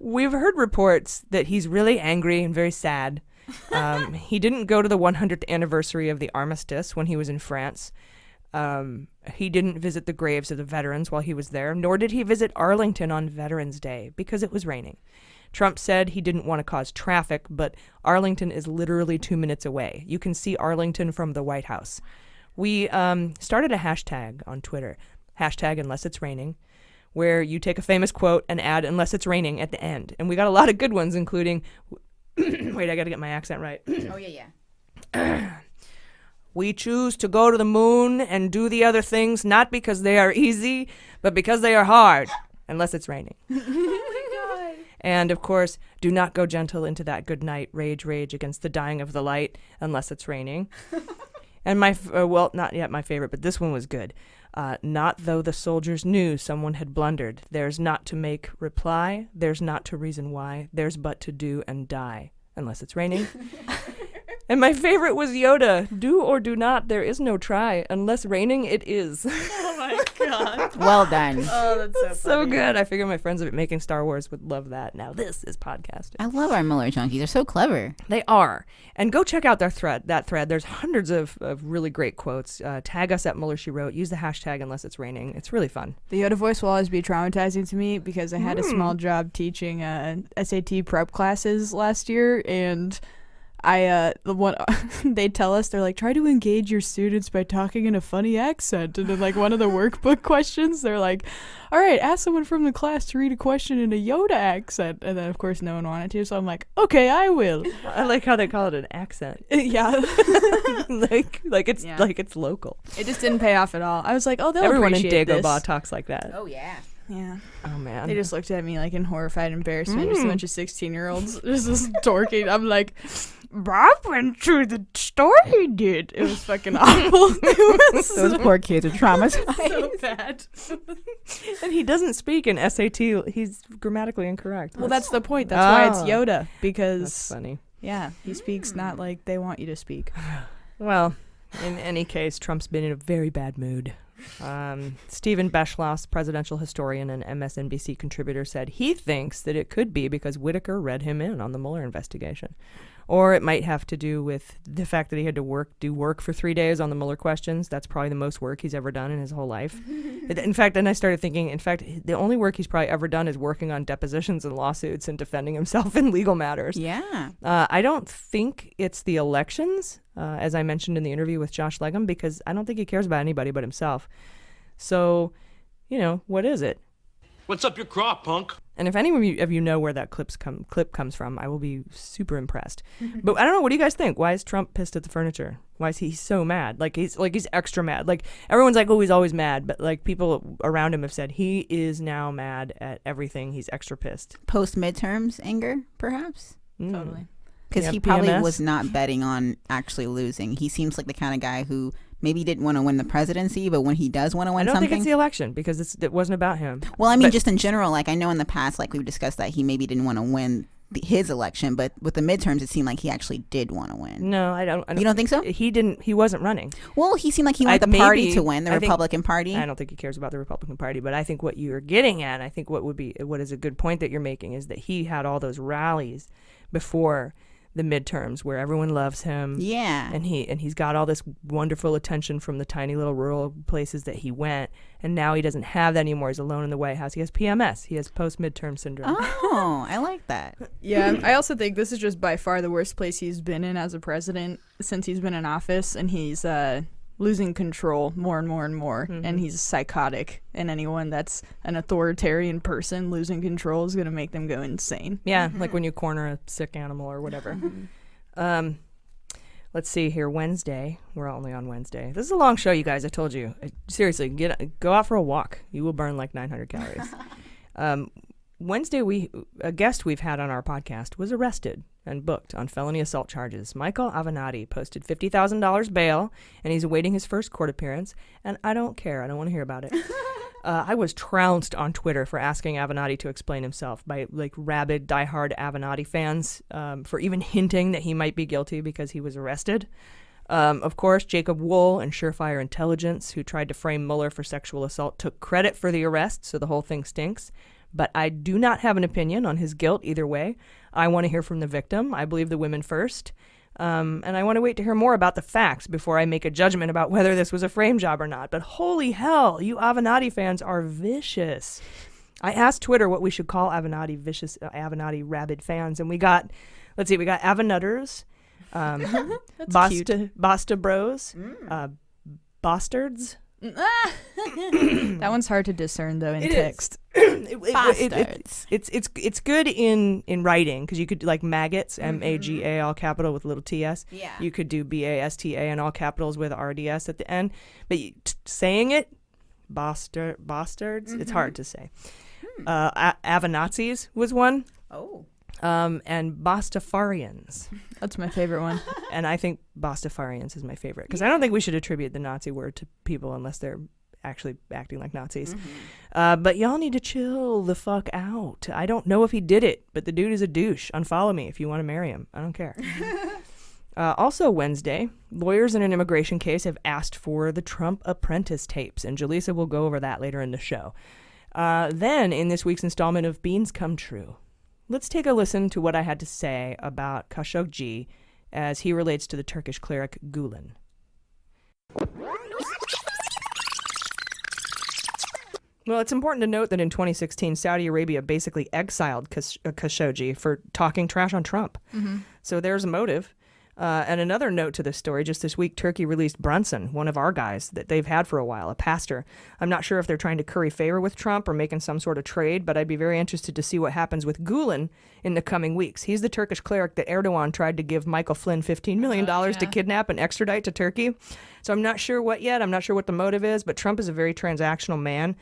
We've heard reports that he's really angry and very sad. He didn't go to the 100th anniversary of the armistice when he was in France. He didn't visit the graves of the veterans while he was there, nor did he visit Arlington on Veterans Day because it was raining. Trump said he didn't want to cause traffic, but Arlington is literally 2 minutes away. You can see Arlington from the White House. We started a hashtag on Twitter, hashtag unless it's raining, where you take a famous quote and add unless it's raining at the end. And we got a lot of good ones, including, wait, I got to get my accent right. Oh, yeah. We choose to go to the moon and do the other things not because they are easy, but because they are hard, unless it's raining. And, of course, do not go gentle into that good night, rage against the dying of the light, unless it's raining. And well, not yet my favorite, but this one was good. Not though the soldiers knew someone had blundered. There's not to make reply. There's not to reason why. There's but to do and die, unless it's raining. And my favorite was Yoda. Do or do not, there is no try. Unless raining, it is. Oh, my God. Well done. Oh, that's so good. I figure my friends making Star Wars would love that. Now this is podcasting. I love our Mueller junkies. They're so clever. They are. And go check out that thread. There's hundreds of really great quotes. Tag us at Mueller She Wrote. Use the hashtag unless it's raining. It's really fun. The Yoda voice will always be traumatizing to me because I had a small job teaching SAT prep classes last year, and they tell us, they're like, try to engage your students by talking in a funny accent. And then, like, one of the workbook questions, they're like, all right, ask someone from the class to read a question in a Yoda accent. And then, of course, no one wanted to. So I'm like, okay, I will. I like how they call it an accent. Yeah. like it's local. It just didn't pay off at all. I was like, oh, they'll Everyone in appreciate Dagobah this. talks like that. Oh, yeah. Yeah. Oh, man. They just looked at me like in horrified embarrassment. Just a bunch of 16-year-olds just talking. I'm like, Bob went through the store he did. It was fucking awful. Those poor kids are traumatized. So bad. And he doesn't speak in SAT. He's grammatically incorrect. Well, that's the point. That's why it's Yoda. Because that's funny. Yeah, he speaks not like they want you to speak. Well, in any case, Trump's been in a very bad mood. Stephen Beschloss, presidential historian and MSNBC contributor, said he thinks that it could be because Whitaker read him in on the Mueller investigation. Or it might have to do with the fact that he had to do work for 3 days on the Mueller questions. That's probably the most work he's ever done in his whole life. In fact, then I started thinking, the only work he's probably ever done is working on depositions and lawsuits and defending himself in legal matters. Yeah. I don't think it's the elections, as I mentioned in the interview with Josh Legum, because I don't think he cares about anybody but himself. So, what is it? What's up your crop, punk? And if any of you know where that clip comes from, I will be super impressed. But I don't know. What do you guys think? Why is Trump pissed at the furniture? Why is he so mad? He's extra mad. Like, everyone's like, oh, he's always mad. But people around him have said he is now mad at everything. He's extra pissed. Post-midterms anger, perhaps? Totally. Because he probably was not betting on actually losing. He seems like the kind of guy who maybe didn't want to win the presidency, but when he does want to win something... I don't think it's the election, because it wasn't about him. Well, I mean, just in general, I know in the past, we've discussed that he maybe didn't want to win his election, but with the midterms, it seemed like he actually did want to win. No, I don't. You don't think so? He didn't. He wasn't running. Well, he seemed like he wanted the party to win, the Republican Party. I don't think he cares about the Republican Party, but I think what you're getting at, I think what is a good point that you're making is that he had all those rallies before the midterms where everyone loves him. Yeah. And he's got all this wonderful attention from the tiny little rural places that he went, and now he doesn't have that anymore. He's alone in the White House. He has PMS. He has post-midterm syndrome. Oh, I like that. Yeah, I also think this is just by far the worst place he's been in as a president since he's been in office, and he's losing control more and more and more, and he's psychotic, and anyone that's an authoritarian person losing control is going to make them go insane. Yeah, like when you corner a sick animal or whatever. Let's see here. Wednesday. We're only on Wednesday. This is a long show, you guys. I told you. Seriously, go out for a walk. You will burn like 900 calories. Wednesday, a guest we've had on our podcast was arrested and booked on felony assault charges. Michael Avenatti posted $50,000 bail, and he's awaiting his first court appearance. And I don't care. I don't want to hear about it. I was trounced on Twitter for asking Avenatti to explain himself by like rabid, diehard Avenatti fans for even hinting that he might be guilty because he was arrested. Of course, Jacob Wool and Surefire Intelligence, who tried to frame Mueller for sexual assault, took credit for the arrest, so the whole thing stinks. But I do not have an opinion on his guilt either way. I want to hear from the victim. I believe the women first. And I want to wait to hear more about the facts before I make a judgment about whether this was a frame job or not. But holy hell, you Avenatti fans are vicious. I asked Twitter what we should call Avenatti vicious, Avenatti rabid fans, and we got Avenutters, Basta Bros, Bastards. That one's hard to discern though in text. It's good in writing because you could like maggots, MAGA all capital with little TS. Yeah. You could do BASTA in all capitals with RDS at the end. But saying it, bastards, it's hard to say. Avenazis was one. Oh. And Bastafarians. That's my favorite one. And I think Bastafarians is my favorite because I don't think we should attribute the Nazi word to people unless they're actually acting like Nazis. But y'all need to chill the fuck out. I don't know if he did it, but the dude is a douche. Unfollow me if you want to marry him. I don't care. Also Wednesday, lawyers in an immigration case have asked for the Trump apprentice tapes, and Jaleesa will go over that later in the show. Then, in this week's installment of Beans Come True, let's take a listen to what I had to say about Khashoggi as he relates to the Turkish cleric Gulen. Well, it's important to note that in 2016, Saudi Arabia basically exiled Khashoggi for talking trash on Trump. So there's a motive. And another note to this story, just this week, Turkey released Brunson, one of our guys that they've had for a while, a pastor. I'm not sure if they're trying to curry favor with Trump or making some sort of trade, but I'd be very interested to see what happens with Gulen in the coming weeks. He's the Turkish cleric that Erdogan tried to give Michael Flynn $15 million to kidnap and extradite to Turkey. So I'm not sure what yet. I'm not sure what the motive is, but Trump is a very transactional man.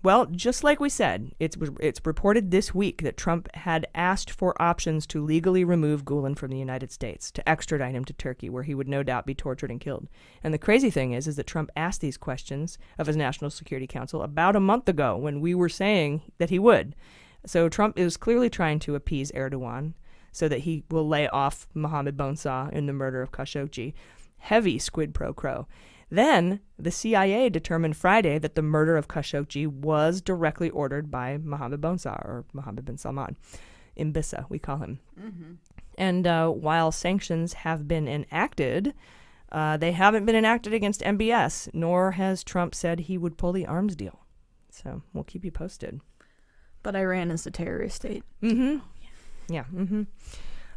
Well, just like we said, it's reported this week that Trump had asked for options to legally remove Gulen from the United States, to extradite him to Turkey, where he would no doubt be tortured and killed. And the crazy thing is that Trump asked these questions of his National Security Council about a month ago when we were saying that he would. So Trump is clearly trying to appease Erdogan so that he will lay off Mohammed Bonsah in the murder of Khashoggi. Heavy squid pro quo. Then, the CIA determined Friday that the murder of Khashoggi was directly ordered by Mohammed Bonsah, or Mohammed bin Salman. Mbissa, we call him. And while sanctions have been enacted, they haven't been enacted against MBS, nor has Trump said he would pull the arms deal. So, we'll keep you posted. But Iran is a terrorist state. Yeah.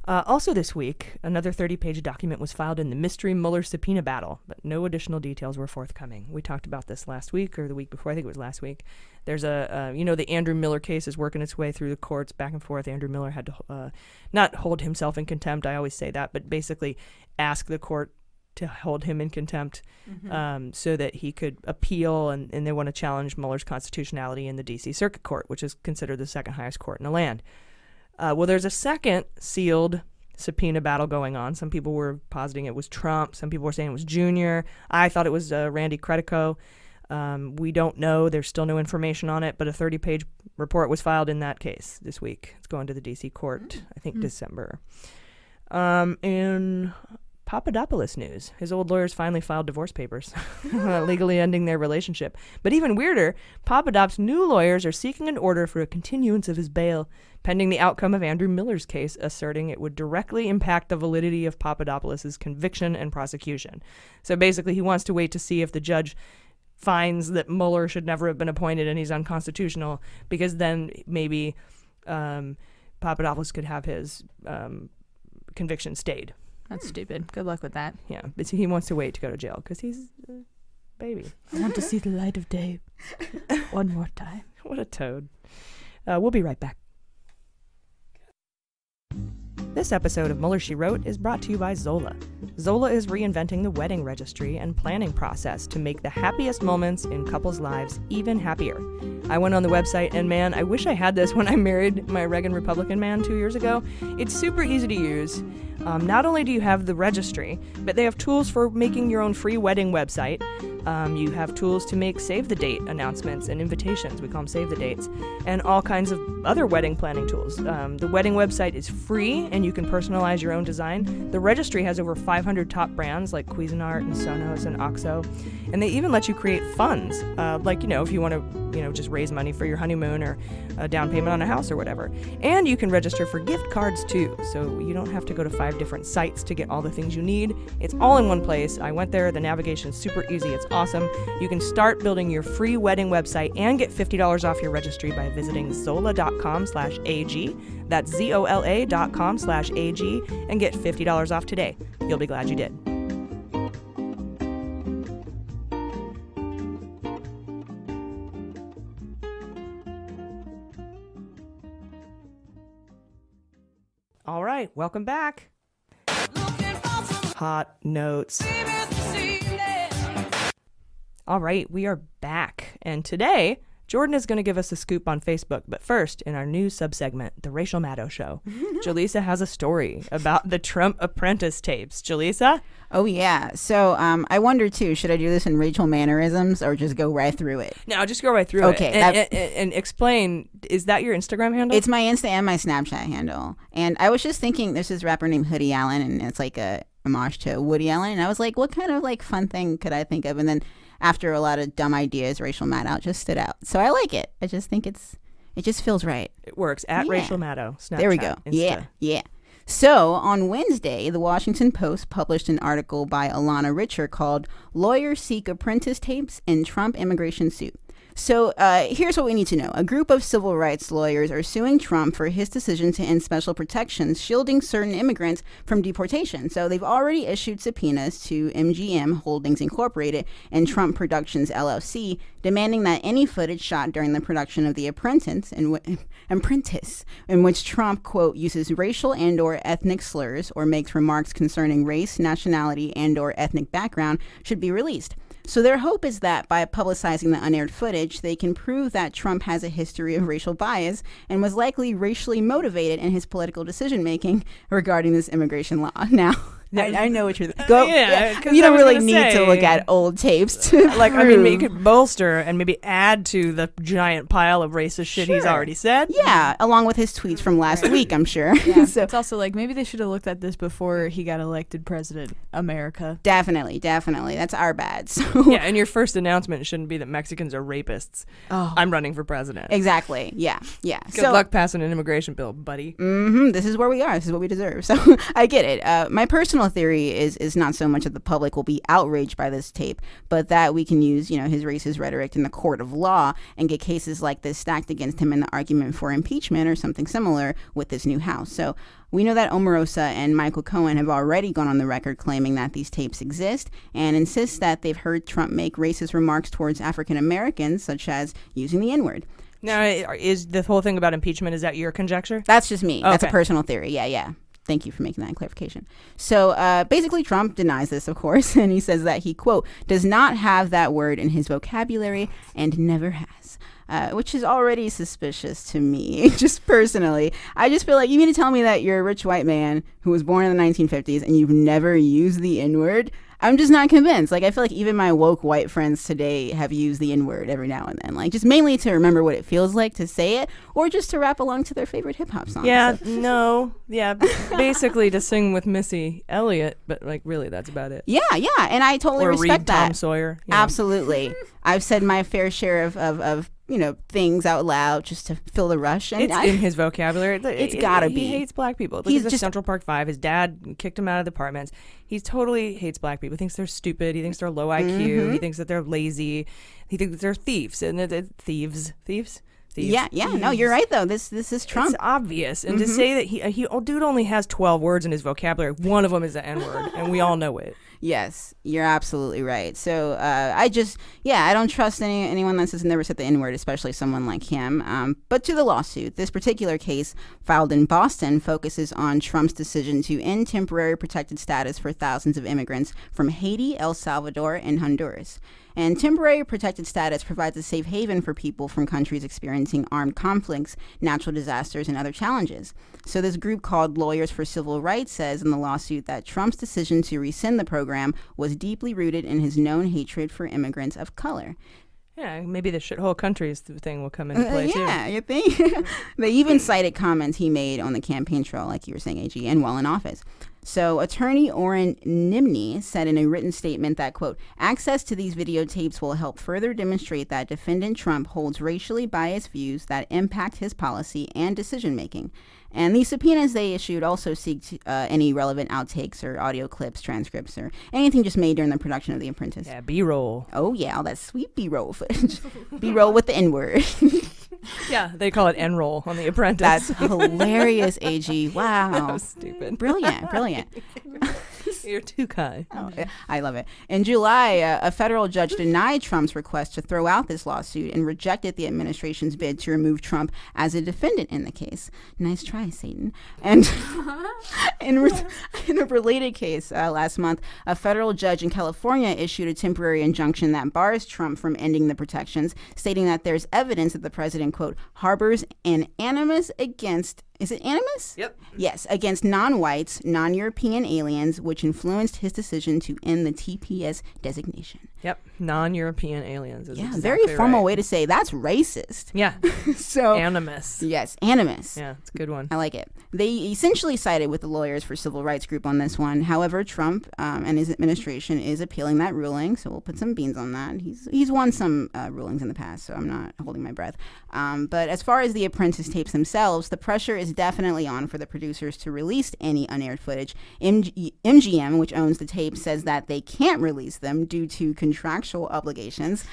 Also this week, another 30-page document was filed in the mystery Mueller subpoena battle, but no additional details were forthcoming. We talked about this last week or the week before. I think it was last week. There's the Andrew Miller case is working its way through the courts back and forth. Andrew Miller had to not hold himself in contempt. I always say that, but basically ask the court to hold him in contempt so that he could appeal, and they want to challenge Mueller's constitutionality in the D.C. Circuit Court, which is considered the second highest court in the land. Well, there's a second sealed subpoena battle going on. Some people were positing it was Trump. Some people were saying it was Junior. I thought it was Randy Credico. We don't know. There's still no information on it, but a 30-page report was filed in that case this week. It's going to the D.C. court, I think December. In Papadopoulos news, his old lawyers finally filed divorce papers, legally ending their relationship. But even weirder, Papadop's new lawyers are seeking an order for a continuance of his bail, pending the outcome of Andrew Miller's case, asserting it would directly impact the validity of Papadopoulos' conviction and prosecution. So basically, he wants to wait to see if the judge finds that Mueller should never have been appointed and he's unconstitutional, because then maybe Papadopoulos could have his conviction stayed. That's stupid. Good luck with that. Yeah, but he wants to wait to go to jail because he's a baby. I want to see the light of day one more time. What a toad. We'll be right back. This episode of Mueller, She Wrote is brought to you by Zola. Zola is reinventing the wedding registry and planning process to make the happiest moments in couples' lives even happier. I went on the website and man, I wish I had this when I married my Reagan Republican man 2 years ago. It's super easy to use. Not only do you have the registry, but they have tools for making your own free wedding website. You have tools to make save the date announcements and invitations. We call them save the dates, and all kinds of other wedding planning tools. The wedding website is free and you can personalize your own design. The registry has over 500 top brands like Cuisinart and Sonos and OXO. And they even let you create funds, if you want to, just raise money for your honeymoon or a down payment on a house or whatever. And you can register for gift cards too, so you don't have to go to 5 different sites to get all the things you need. It's all in one place. I went there. The navigation is super easy. It's awesome. You can start building your free wedding website and get $50 off your registry by visiting zola.com/AG. That's ZOLA.com/AG and get $50 off today. You'll be glad you did. All right, welcome back. Hot notes. All right, we are back. And today, Jordan is going to give us a scoop on Facebook. But first, in our new subsegment, The Rachel Maddow Show, Jaleesa has a story about the Trump apprentice tapes. Jaleesa? Oh, yeah. So I wonder, too, should I do this in Rachel mannerisms or just go right through it? No, just go right through it. And explain, is that your Instagram handle? It's my Insta and my Snapchat handle. And I was just thinking, there's this rapper named Hoodie Allen, and it's like a homage to Woody Allen. And I was like, what kind of fun thing could I think of? And then after a lot of dumb ideas, Rachel Maddow just stood out. So I like it. I just think it just feels right. It works. At Rachel Maddow. Snapchat, there we go. Insta. Yeah. So on Wednesday, the Washington Post published an article by Alana Richer called "Lawyers Seek Apprentice Tapes in Trump Immigration Suit." So here's what we need to know. A group of civil rights lawyers are suing Trump for his decision to end special protections shielding certain immigrants from deportation. So they've already issued subpoenas to MGM Holdings Incorporated and Trump Productions LLC, demanding that any footage shot during the production of The Apprentice, in which Trump, quote, uses racial and or ethnic slurs or makes remarks concerning race, nationality, and or ethnic background should be released. So their hope is that by publicizing the unaired footage, they can prove that Trump has a history of racial bias and was likely racially motivated in his political decision-making regarding this immigration law. Now, I know what you're you don't really need to look at old tapes to you could bolster and maybe add to the giant pile of racist shit he's already said. Yeah, along with his tweets from last week, I'm sure. Yeah, so it's also maybe they should have looked at this before he got elected president America. Definitely. That's our bad. So yeah, and your first announcement shouldn't be that Mexicans are rapists. Oh. I'm running for president. Exactly. Yeah. Good luck passing an immigration bill, buddy. This is where we are. This is what we deserve. So I get it. My personal theory is not so much that the public will be outraged by this tape, but that we can use, his racist rhetoric in the court of law and get cases like this stacked against him in the argument for impeachment or something similar with this new House. So we know that Omarosa and Michael Cohen have already gone on the record claiming that these tapes exist and insist that they've heard Trump make racist remarks towards African Americans, such as using the N-word. Now, is the whole thing about impeachment, is that your conjecture? That's just me. Okay. That's a personal theory. Yeah. Thank you for making that clarification. So basically, Trump denies this, of course, and he says that he, quote, does not have that word in his vocabulary and never has, which is already suspicious to me, just personally. I just feel like you mean to tell me that you're a rich white man who was born in the 1950s and you've never used the N-word? I'm just not convinced. Like, I feel like even my woke white friends today have used the N-word every now and then. Like, just mainly to remember what it feels like to say it, or just to rap along to their favorite hip-hop songs. Yeah, So- no. Yeah, basically to sing with Missy Elliott, but, like, really, that's about it. Yeah, and I totally Or respect read that. Tom Sawyer. You know. Absolutely. I've said my fair share of things out loud just to fill the rush. And It's in his vocabulary. It's gotta be. He hates black people. Look He's at the just- Central Park Five. His dad kicked him out of the apartments. He totally hates black people. He thinks they're stupid. He thinks they're low IQ. Mm-hmm. He thinks that they're lazy. He thinks that they're thieves. And thieves. Yeah. No, you're right though. This is Trump. It's obvious. And to say that he dude only has 12 words in his vocabulary. One of them is the N-word, and we all know it. Yes, you're absolutely right. So I don't trust anyone that says never said the N-word, especially someone like him. But to the lawsuit, this particular case filed in Boston focuses on Trump's decision to end temporary protected status for thousands of immigrants from Haiti, El Salvador, and Honduras. And temporary protected status provides a safe haven for people from countries experiencing armed conflicts, natural disasters, and other challenges. So this group called Lawyers for Civil Rights says in the lawsuit that Trump's decision to rescind the program was deeply rooted in his known hatred for immigrants of color. Yeah, maybe the shithole countries thing will come into play too. Yeah, you think? They even cited comments he made on the campaign trail, like you were saying, AG, and while in office. So attorney Orrin Nimney said in a written statement that, quote, access to these videotapes will help further demonstrate that defendant Trump holds racially biased views that impact his policy and decision making. And these subpoenas they issued also seek any relevant outtakes or audio clips, transcripts, or anything just made during the production of The Apprentice. Yeah, B-roll. Oh, yeah, all that sweet B-roll footage. B-roll with the N-word. Yeah, they call it N-roll on The Apprentice. That's hilarious, AG. Wow. That was stupid. Brilliant. You're too kind. Oh, I love it. In July, a federal judge denied Trump's request to throw out this lawsuit and rejected the administration's bid to remove Trump as a defendant in the case. Nice try, Satan. And in a related case last month, a federal judge in California issued a temporary injunction that bars Trump from ending the protections, stating that there's evidence that the president, quote, harbors an animus against. Is it animus? Yep. Yes, against non-whites, non-European aliens, which influenced his decision to end the TPS designation. Yep, non-European aliens. Is exactly very formal right. way to say that's racist. Yeah. So animus. Yes, animus. Yeah, it's a good one. I like it. They essentially sided with the Lawyers for Civil Rights group on this one. However, Trump and his administration is appealing that ruling, so we'll put some beans on that. He's won some rulings in the past, so I'm not holding my breath. But as far as the Apprentice tapes themselves, the pressure is definitely on for the producers to release any unaired footage. MGM, which owns the tape, says that they can't release them due to contractual obligations.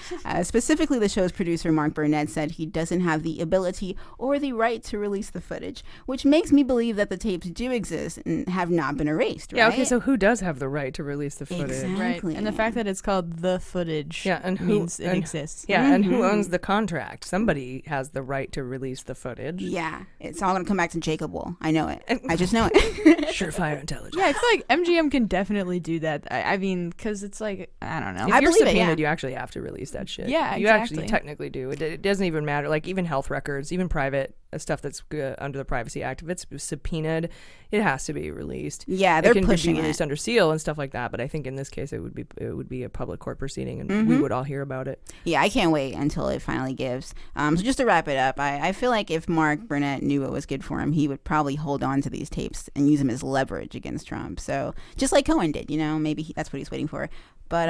Specifically, the show's producer, Mark Burnett, said he doesn't have the ability or the right to release the footage, which makes me believe that the tapes do exist and have not been erased, right? Yeah, okay, so who does have the right to release the footage? Exactly. Right. And the fact that it's called the footage means it exists. Yeah, and who owns the contract? Somebody has the right to release the footage. Yeah, it's all going to come back to Jacob Wool. I know it. I just know it. Surefire intelligence. Yeah, I feel like MGM can definitely do that. I mean, because it's like, I don't know. If you're subpoenaed, you actually have to release that shit. Yeah, you exactly. actually technically do. It doesn't even matter. Like even health records, even private stuff that's under the Privacy Act, if it's subpoenaed, it has to be released. Yeah, they're it can pushing be released it under seal and stuff like that. But I think in this case, it would be a public court proceeding, and we would all hear about it. Yeah, I can't wait until it finally gives. So just to wrap it up, I feel like if Mark Burnett knew what was good for him, he would probably hold on to these tapes and use them as leverage against Trump. So just like Cohen did, maybe that's what he's waiting for. But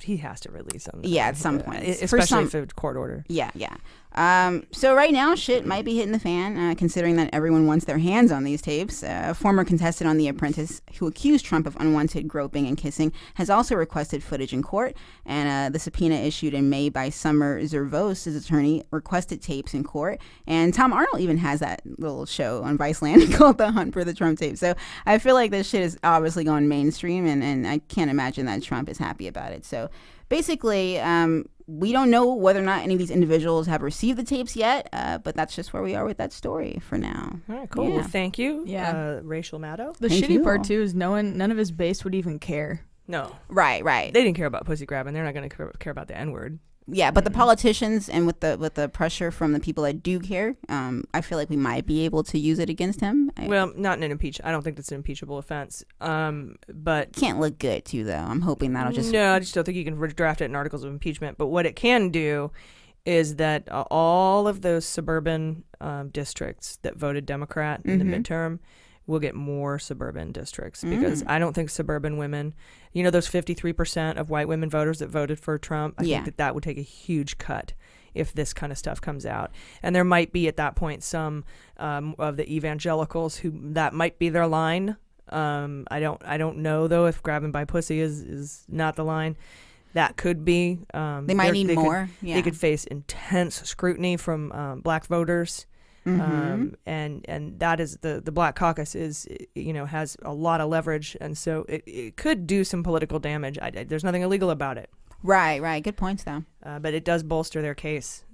he has to release them. Yeah, at some point, especially if it's court order. Yeah. So right now, shit might be hitting the fan, considering that everyone wants their hands on these tapes. A former contestant on The Apprentice who accused Trump of unwanted groping and kissing has also requested footage in court. And the subpoena issued in May by Summer Zervos, his attorney, requested tapes in court. And Tom Arnold even has that little show on Viceland called The Hunt for the Trump Tape. So I feel like this shit is obviously going mainstream, and I can't imagine that Trump is happy about it. So basically, we don't know whether or not any of these individuals have received the tapes yet, but that's just where we are with that story for now. All right, cool. Yeah. Well, thank you, Yeah. Rachel Maddow. The Thank shitty you. part too is none of his base would even care. No. Right. They didn't care about pussy grabbing. They're not going to care about the N-word. Yeah, but the politicians and with the pressure from the people that do care, I feel like we might be able to use it against him. Well, not in an I don't think that's an impeachable offense. But can't look good too, though. I'm hoping that'll just. No, I just don't think you can draft it in articles of impeachment. But what it can do is that all of those suburban districts that voted Democrat in the midterm will get more suburban districts, because I don't think suburban women, those 53% of white women voters that voted for Trump, I think that would take a huge cut if this kind of stuff comes out. And there might be at that point some of the evangelicals who that might be their line. I don't know though if grabbing by pussy is not the line. That could be. They might need more. They could face intense scrutiny from black voters. And that is the Black Caucus is, has a lot of leverage. And so it could do some political damage. There's nothing illegal about it. Right. Good points, though. But it does bolster their case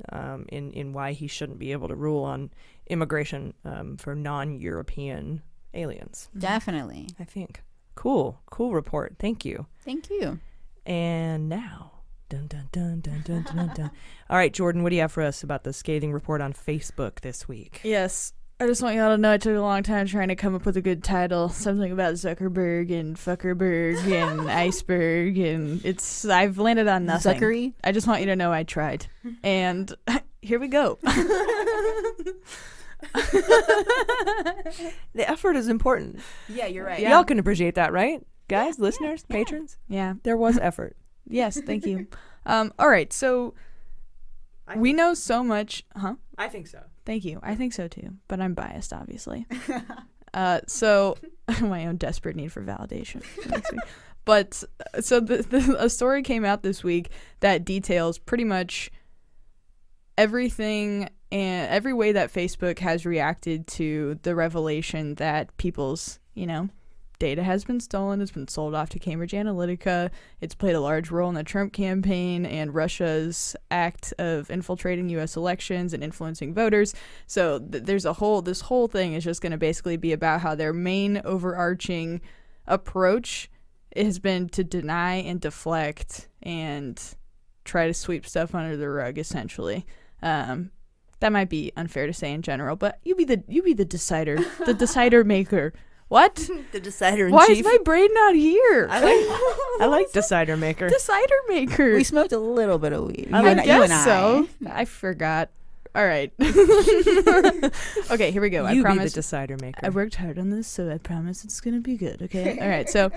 in why he shouldn't be able to rule on immigration for non-European aliens. Definitely. I think. Cool report. Thank you. Thank you. And now. Dun, dun, dun, dun, dun, dun, dun, dun. All right, Jordan, what do you have for us about the scathing report on Facebook this week? Yes. I just want y'all to know it took a long time trying to come up with a good title. Something about Zuckerberg and Fuckerberg and Iceberg, and I've landed on nothing. Zuckery? I just want you to know I tried. And here we go. The effort is important. Yeah, you're right. Y'all can appreciate that, right? Guys, listeners, patrons? Yeah. There was effort. Yes, thank you. All right, so we know so much. Huh? I think so. Thank you. I think so too, but I'm biased, obviously. So my own desperate need for validation. But so a story came out this week that details pretty much everything and every way that Facebook has reacted to the revelation that people's, data has been stolen, has been sold off to Cambridge Analytica. It's played a large role in the Trump campaign and Russia's act of infiltrating U.S. elections and influencing voters. So this whole thing is just going to basically be about how their main overarching approach has been to deny and deflect and try to sweep stuff under the rug, essentially. That might be unfair to say in general, but you be the decider, the decider maker. What? The decider in Why chief. is my brain not here? I like decider maker. Decider maker. We smoked a little bit of weed. I guess so. I forgot. All right. Okay, here we go. You I promise. Be the decider maker. I worked hard on this, so I promise it's gonna be good. Okay. All right. So,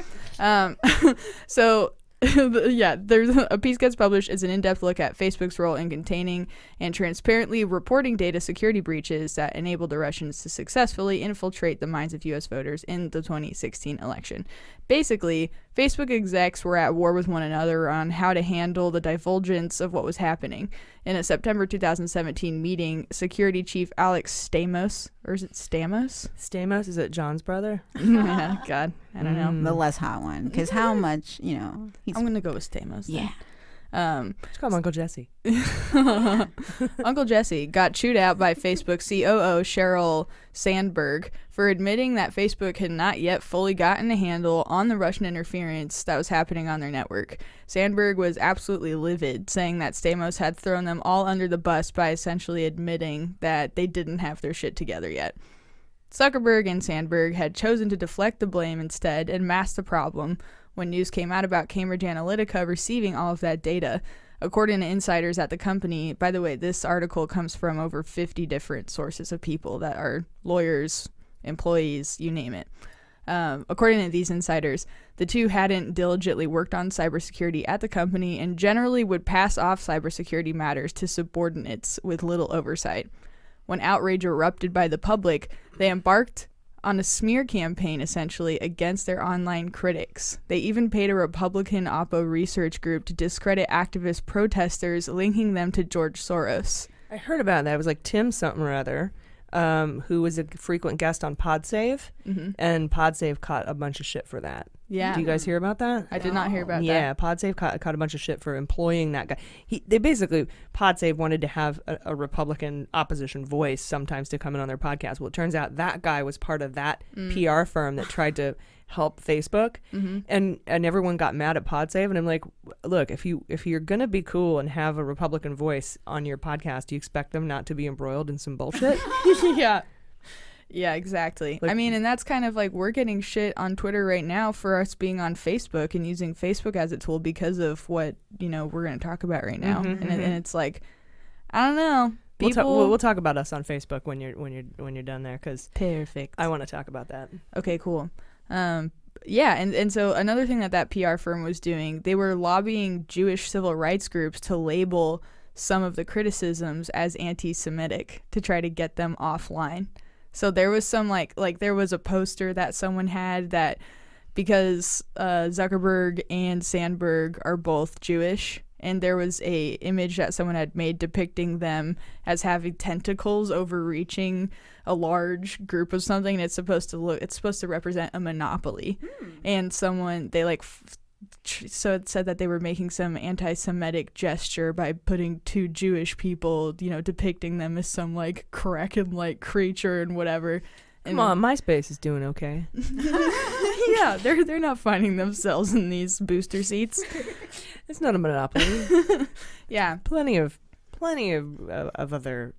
there's a piece gets published. It's an in-depth look at Facebook's role in containing and transparently reporting data security breaches that enabled the Russians to successfully infiltrate the minds of U.S. voters in the 2016 election. Basically, Facebook execs were at war with one another on how to handle the divulgence of what was happening. In a September 2017 meeting, security chief Alex Stamos, or is it Stamos? Stamos? Is it John's brother? God, I don't know. The less hot one, because how much, I'm gonna go with Stamos. Yeah. Let's call him Uncle Jesse. Uncle Jesse got chewed out by Facebook COO Sheryl Sandberg for admitting that Facebook had not yet fully gotten a handle on the Russian interference that was happening on their network. Sandberg was absolutely livid, saying that Stamos had thrown them all under the bus by essentially admitting that they didn't have their shit together yet. Zuckerberg and Sandberg had chosen to deflect the blame instead and mask the problem when news came out about Cambridge Analytica receiving all of that data. According to insiders at the company, by the way, this article comes from over 50 different sources of people that are lawyers, employees, you name it. According to these insiders, the two hadn't diligently worked on cybersecurity at the company and generally would pass off cybersecurity matters to subordinates with little oversight. When outrage erupted by the public, they embarked on a smear campaign, essentially, against their online critics. They even paid a Republican Oppo research group to discredit activist protesters, linking them to George Soros. I heard about that. It was like Tim something or other, who was a frequent guest on PodSave, and PodSave caught a bunch of shit for that. Yeah. Do you guys hear about that? I did not hear about that. Yeah, PodSave caught a bunch of shit for employing that guy. PodSave wanted to have a Republican opposition voice sometimes to come in on their podcast. Well, it turns out that guy was part of that PR firm that tried to help Facebook, and everyone got mad at PodSave, and I'm like, look, if you're gonna be cool and have a Republican voice on your podcast, do you expect them not to be embroiled in some bullshit? Yeah, exactly. Like, I mean, and that's kind of like we're getting shit on Twitter right now for us being on Facebook and using Facebook as a tool because of what, you know, we're going to talk about right now. And it's like, I don't know. We'll talk about us on Facebook when you're done there, because perfect. I want to talk about that. Okay, cool. Yeah, and so another thing that PR firm was doing, they were lobbying Jewish civil rights groups to label some of the criticisms as anti-Semitic to try to get them offline. So there was some like there was a poster that someone had that because Zuckerberg and Sandberg are both Jewish, and there was a image that someone had made depicting them as having tentacles overreaching a large group of something, and it's supposed to represent a monopoly. And someone so it said that they were making some anti-Semitic gesture by putting two Jewish people, you know, depicting them as some like kraken-like creature and whatever. Come on, MySpace is doing okay. Yeah, they're not finding themselves in these booster seats. It's not a monopoly. Yeah, plenty of other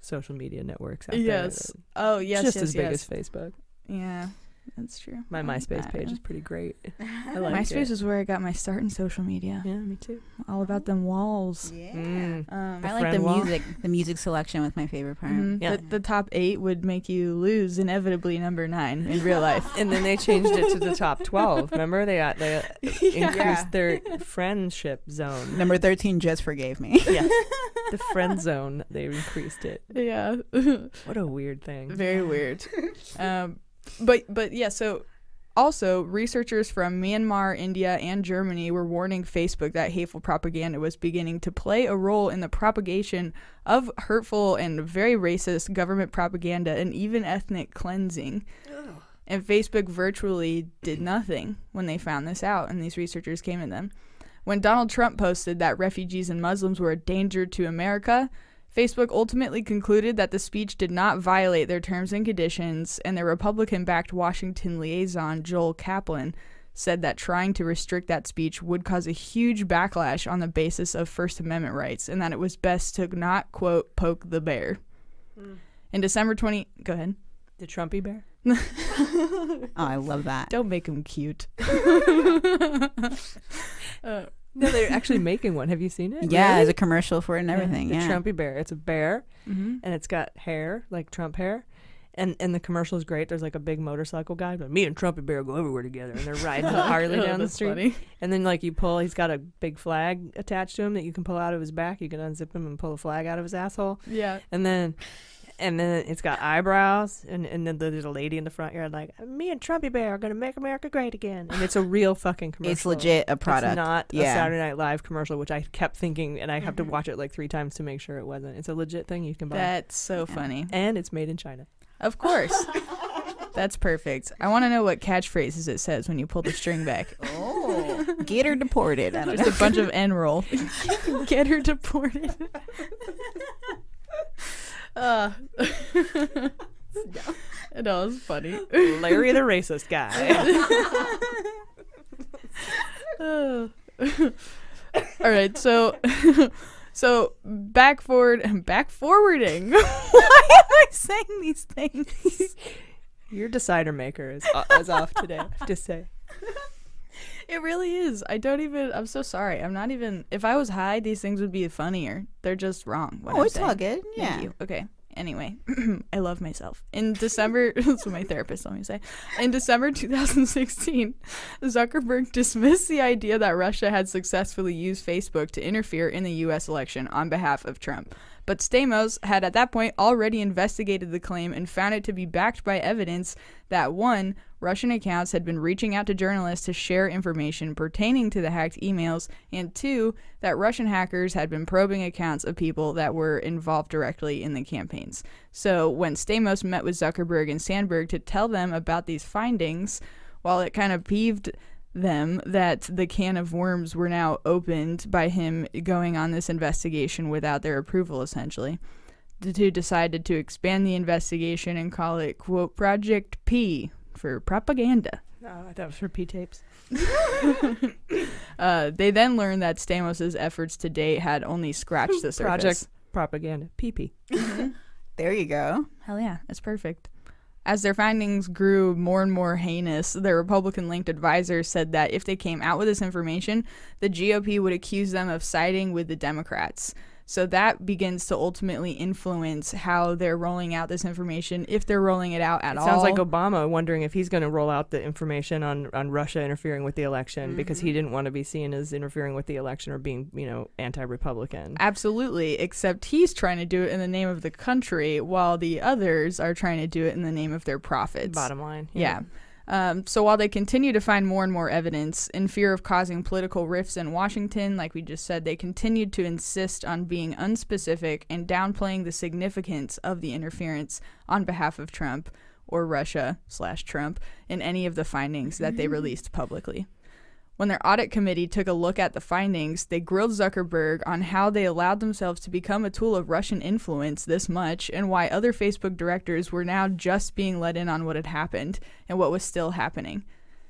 social media networks out there. Yes. Oh yes. Just yes, as big yes. as Facebook. Yeah. That's true. My MySpace page is pretty great. I like MySpace it. is where I got my start in social media. Yeah, me too. All about them walls. Yeah. I like friend the wall. the music selection was my favorite part. Yeah. The top 8 would make you lose inevitably number 9 in real life. And then they changed it to the top 12. Remember, they increased their friendship zone. Number 13 just forgave me. Yeah, the friend zone. They increased it. Yeah. What a weird thing. Very weird. But yeah, so also researchers from Myanmar, India, and Germany were warning Facebook that hateful propaganda was beginning to play a role in the propagation of hurtful and very racist government propaganda and even ethnic cleansing. Ugh. And Facebook virtually did nothing when they found this out, and these researchers came to them. When Donald Trump posted that refugees and Muslims were a danger to America, Facebook ultimately concluded that the speech did not violate their terms and conditions, and their Republican-backed Washington liaison, Joel Kaplan, said that trying to restrict that speech would cause a huge backlash on the basis of First Amendment rights, and that it was best to not, quote, poke the bear. In December Go ahead. The Trumpy bear? Oh, I love that. Don't make him cute. No, they're actually making one. Have you seen it? Yeah, really? there's a commercial for it and everything. The Yeah. Trumpy bear. It's a bear, and it's got hair, like Trump hair. And the commercial is great. There's like a big motorcycle guy, but me and Trumpy bear go everywhere together, and they're riding the Harley down the street. Funny. And then like he's got a big flag attached to him that you can pull out of his back. You can unzip him and pull a flag out of his asshole. Yeah. And then it's got eyebrows, and then there's a lady in the front yard like, me and Trumpy Bear are going to make America great again. And it's a real fucking commercial. It's legit a product. It's not a Saturday Night Live commercial, which I kept thinking, and I have to watch it like 3 times to make sure it wasn't. It's a legit thing you can buy. That's so funny. And it's made in China. Of course. That's perfect. I want to know what catchphrases it says when you pull the string back. Oh. Get her deported. I don't Just know. a bunch of N-roll. Get her deported. No, it's funny. Larry the racist guy. All right, so back-forwarding. Why am I saying these things? Your decider maker is off today, I have to say. It really is. I'm so sorry. I'm not even, if I was high, these things would be funnier. They're just wrong. It's all good. Yeah. Thank you. Okay. Anyway, I love myself. In December, that's what my therapist told me to say. In December 2016, Zuckerberg dismissed the idea that Russia had successfully used Facebook to interfere in the U.S. election on behalf of Trump. But Stamos had at that point already investigated the claim and found it to be backed by evidence that 1, Russian accounts had been reaching out to journalists to share information pertaining to the hacked emails, and 2, that Russian hackers had been probing accounts of people that were involved directly in the campaigns. So when Stamos met with Zuckerberg and Sandberg to tell them about these findings, while it kind of peeved them that the can of worms were now opened by him going on this investigation without their approval, essentially, the two decided to expand the investigation and call it, quote, Project P, for propaganda. Oh, I thought it was for P-tapes. They then learned that Stamos' efforts to date had only scratched the surface. Project Propaganda. PP. There you go. Hell yeah, that's perfect. As their findings grew more and more heinous, their Republican-linked advisor said that if they came out with this information, the GOP would accuse them of siding with the Democrats. So that begins to ultimately influence how they're rolling out this information, if they're rolling it out at all. Sounds like Obama wondering if he's going to roll out the information on Russia interfering with the election because he didn't want to be seen as interfering with the election or being, anti-Republican. Absolutely, except he's trying to do it in the name of the country while the others are trying to do it in the name of their profits. Bottom line. Yeah. So while they continue to find more and more evidence, in fear of causing political rifts in Washington, like we just said, they continued to insist on being unspecific and downplaying the significance of the interference on behalf of Trump or Russia/Trump in any of the findings that they released publicly. When their audit committee took a look at the findings, they grilled Zuckerberg on how they allowed themselves to become a tool of Russian influence this much and why other Facebook directors were now just being let in on what had happened and what was still happening.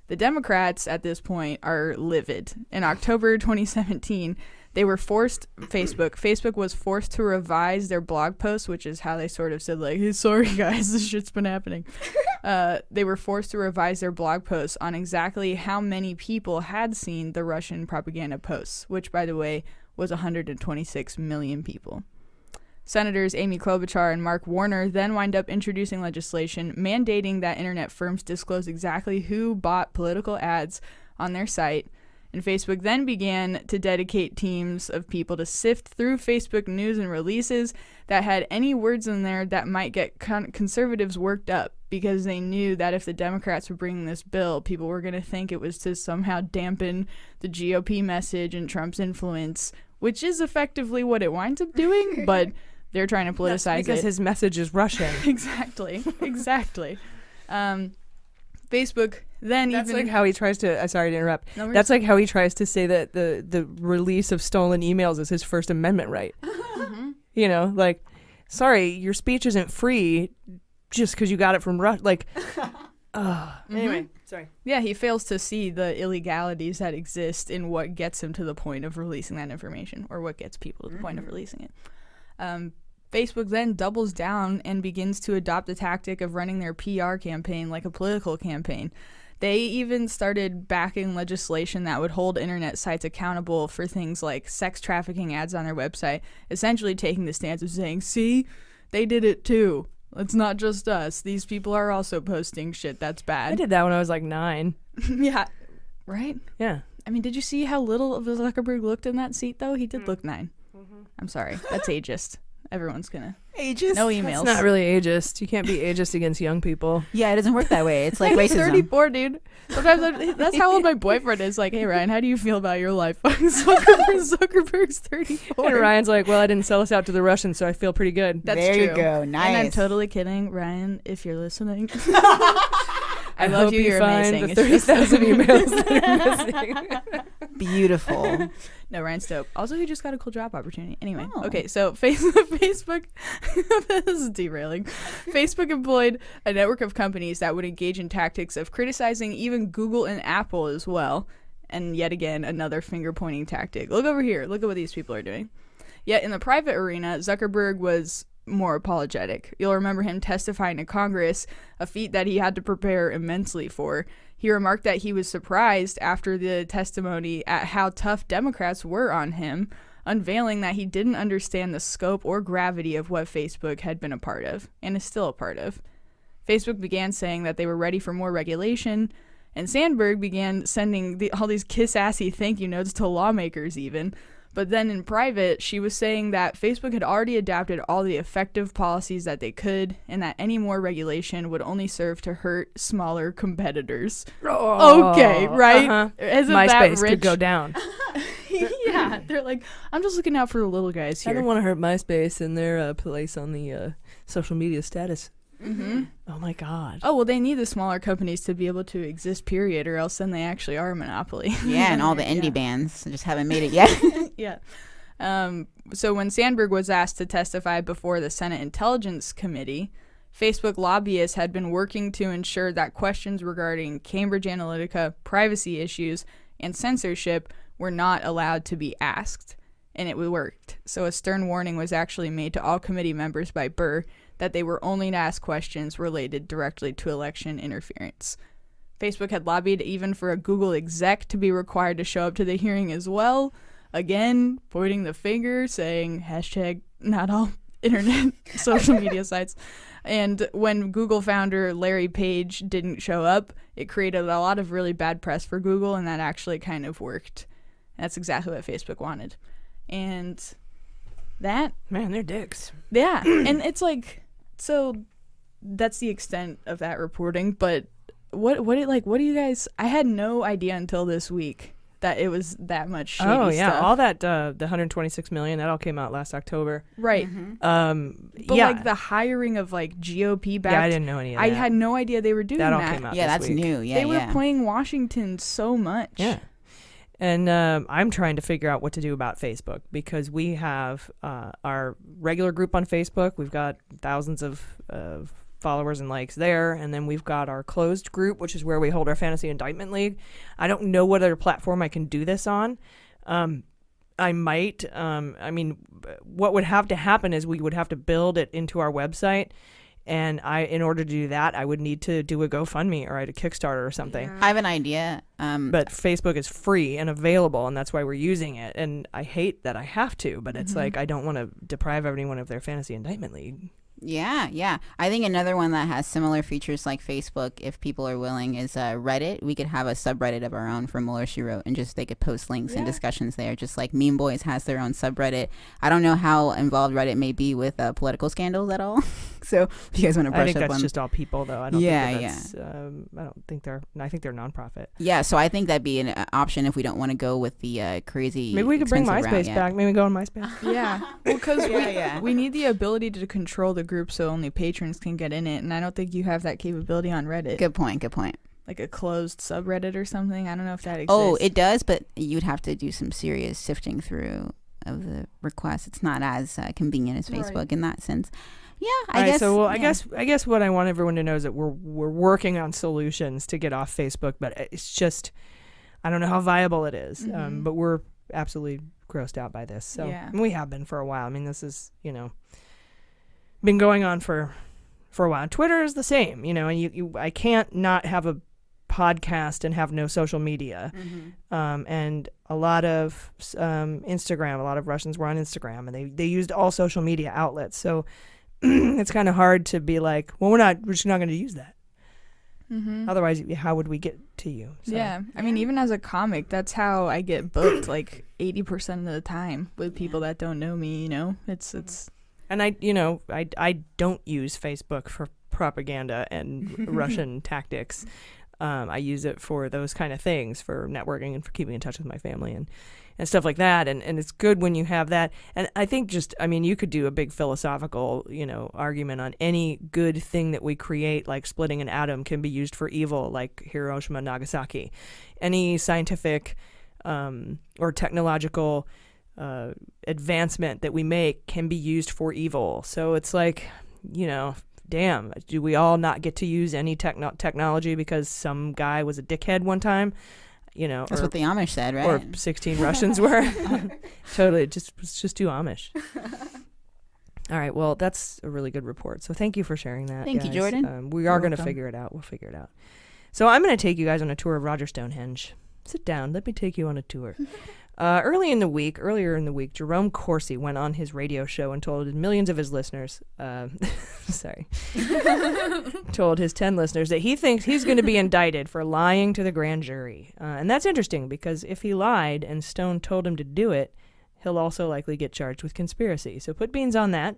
The Democrats at this point are livid. In October 2017, they were Facebook was forced to revise their blog post, which is how they sort of said, like, hey, sorry guys, this shit's been happening. They were forced to revise their blog posts on exactly how many people had seen the Russian propaganda posts, which, by the way, was 126 million people. Senators Amy Klobuchar and Mark Warner then wind up introducing legislation mandating that internet firms disclose exactly who bought political ads on their site. And Facebook then began to dedicate teams of people to sift through Facebook news and releases that had any words in there that might get conservatives worked up, because they knew that if the Democrats were bringing this bill, people were going to think it was to somehow dampen the GOP message and Trump's influence, which is effectively what it winds up doing, but they're trying to politicize it. Because his message is Russian. Exactly. Facebook then That's like how he tries to, sorry to interrupt. No, that's like how he tries to say that the release of stolen emails is his First Amendment right. Like, sorry, your speech isn't free just because you got it from Russia. Like, anyway, sorry. Yeah, he fails to see the illegalities that exist in what gets him to the point of releasing that information, or what gets people to the point of releasing it. Facebook then doubles down and begins to adopt the tactic of running their PR campaign like a political campaign. They even started backing legislation that would hold internet sites accountable for things like sex trafficking ads on their website, essentially taking the stance of saying, see, they did it too. It's not just us. These people are also posting shit that's bad. I did that when I was like 9. Yeah. Right? Yeah. I mean, did you see how little of Zuckerberg looked in that seat, though? He did look 9. I'm sorry. That's ageist. Everyone's gonna ageist. No emails. It's not really ageist. You can't be ageist against young people. Yeah, it doesn't work that way. It's like racism. 34, dude. Sometimes that's how old my boyfriend is. Like, hey Ryan, how do you feel about your life? Zuckerberg's 34. And Ryan's like, well, I didn't sell us out to the Russians, so I feel pretty good. That's there true. You go. Nice. And I'm totally kidding, Ryan. If you're listening, I love hope you. You're find amazing. The 30,000 emails that are missing. Beautiful. No, Ryan's dope. Also, he just got a cool job opportunity. Anyway, okay, so Facebook, this is derailing. Facebook employed a network of companies that would engage in tactics of criticizing even Google and Apple as well. And yet again, another finger-pointing tactic. Look over here. Look at what these people are doing. Yet in the private arena, Zuckerberg was more apologetic. You'll remember him testifying to Congress, a feat that he had to prepare immensely for. He remarked that he was surprised after the testimony at how tough Democrats were on him, unveiling that he didn't understand the scope or gravity of what Facebook had been a part of, and is still a part of. Facebook began saying that they were ready for more regulation, and Sandberg began sending all these kiss-assy thank you notes to lawmakers even. But then in private, she was saying that Facebook had already adopted all the effective policies that they could, and that any more regulation would only serve to hurt smaller competitors. Okay, right? Isn't MySpace that rich? could go down. Yeah, they're like, I'm just looking out for the little guys here. I don't want to hurt MySpace and their place on the social media status. Mm-hmm. Oh my God. Oh, well, they need the smaller companies to be able to exist, period, or else then they actually are a monopoly. Yeah, and all the indie bands just haven't made it yet. Yeah. So when Sandberg was asked to testify before the Senate Intelligence Committee, Facebook lobbyists had been working to ensure that questions regarding Cambridge Analytica privacy issues and censorship were not allowed to be asked, and it worked. So a stern warning was actually made to all committee members by Burr that they were only to ask questions related directly to election interference. Facebook had lobbied even for a Google exec to be required to show up to the hearing as well, again pointing the finger, saying hashtag not all internet social media sites. And when Google founder Larry Page didn't show up, it created a lot of really bad press for Google, and that actually kind of worked. That's exactly what Facebook wanted. And that... Man, they're dicks. Yeah, and it's like... So that's the extent of that reporting, but what do you guys... I had no idea until this week that it was that much shady stuff. Oh, yeah, all that, the $126 million, that all came out last October. Right. But like the hiring of like GOP backed... Yeah, I didn't know any of that. I had no idea they were doing that. That all came out that's week. new. Yeah, they were playing Washington so much. Yeah. And I'm trying to figure out what to do about Facebook, because we have our regular group on Facebook. We've got thousands of followers and likes there, and then we've got our closed group, which is where we hold our fantasy indictment league. I don't know what other platform I can do this on. I might. I mean, what would have to happen is we would have to build it into our website. And in order to do that, I would need to do a GoFundMe or a Kickstarter or something. I have an idea. But Facebook is free and available, and that's why we're using it. And I hate that I have to, but it's like I don't want to deprive everyone of their fantasy indictment league. Yeah. I think another one that has similar features like Facebook, if people are willing, is Reddit. We could have a subreddit of our own for Mueller, She Wrote, and just they could post links and discussions there, just like Meme Boys has their own subreddit. I don't know how involved Reddit may be with political scandals at all. So if you guys want to brush up on... I think that's just all people, though. I don't think that's... I don't think they're... I think they're nonprofit. Yeah, so I think that'd be an option if we don't want to go with the crazy... Maybe we could bring MySpace back. Maybe go on MySpace. Yeah. Well, because we need the ability to control the group so only patrons can get in it, and I don't think you have that capability on Reddit. Good point. Like a closed subreddit or something. I don't know if that exists. Oh, it does, but you'd have to do some serious sifting through of the requests. It's not as convenient as Facebook in that sense. Yeah, I guess. So, I guess what I want everyone to know is that we're working on solutions to get off Facebook, but it's just, I don't know how viable it is. But we're absolutely grossed out by this. So we have been for a while. I mean, this is, been going on for a while. Twitter is the same, and I can't not have a podcast and have no social media. And a lot of Instagram, a lot of Russians were on Instagram, and they used all social media outlets. So it's kind of hard to be like, well, we're just not going to use that. Otherwise, how would we get to you? So. Yeah. I mean, even as a comic, that's how I get booked like 80% of the time with people that don't know me, it's And I don't use Facebook for propaganda and Russian tactics. I use it for those kind of things, for networking and for keeping in touch with my family and stuff like that. And it's good when you have that. And I think you could do a big philosophical, argument on any good thing that we create, like splitting an atom can be used for evil, like Hiroshima, Nagasaki. Any scientific or technological advancement that we make can be used for evil. So it's like, damn, do we all not get to use any technology because some guy was a dickhead one time? That's what the Amish said, right? Or 16 Russians were. Totally, just do Amish. All right, well, that's a really good report. So thank you for sharing that. Thank you, Jordan. We are going to figure it out. We'll figure it out. So I'm going to take you guys on a tour of Roger Stonehenge. Sit down. Let me take you on a tour. Earlier in the week, Jerome Corsi went on his radio show and told millions of his listeners, told his 10 listeners that he thinks he's going to be indicted for lying to the grand jury. And that's interesting because if he lied and Stone told him to do it, he'll also likely get charged with conspiracy. So put beans on that.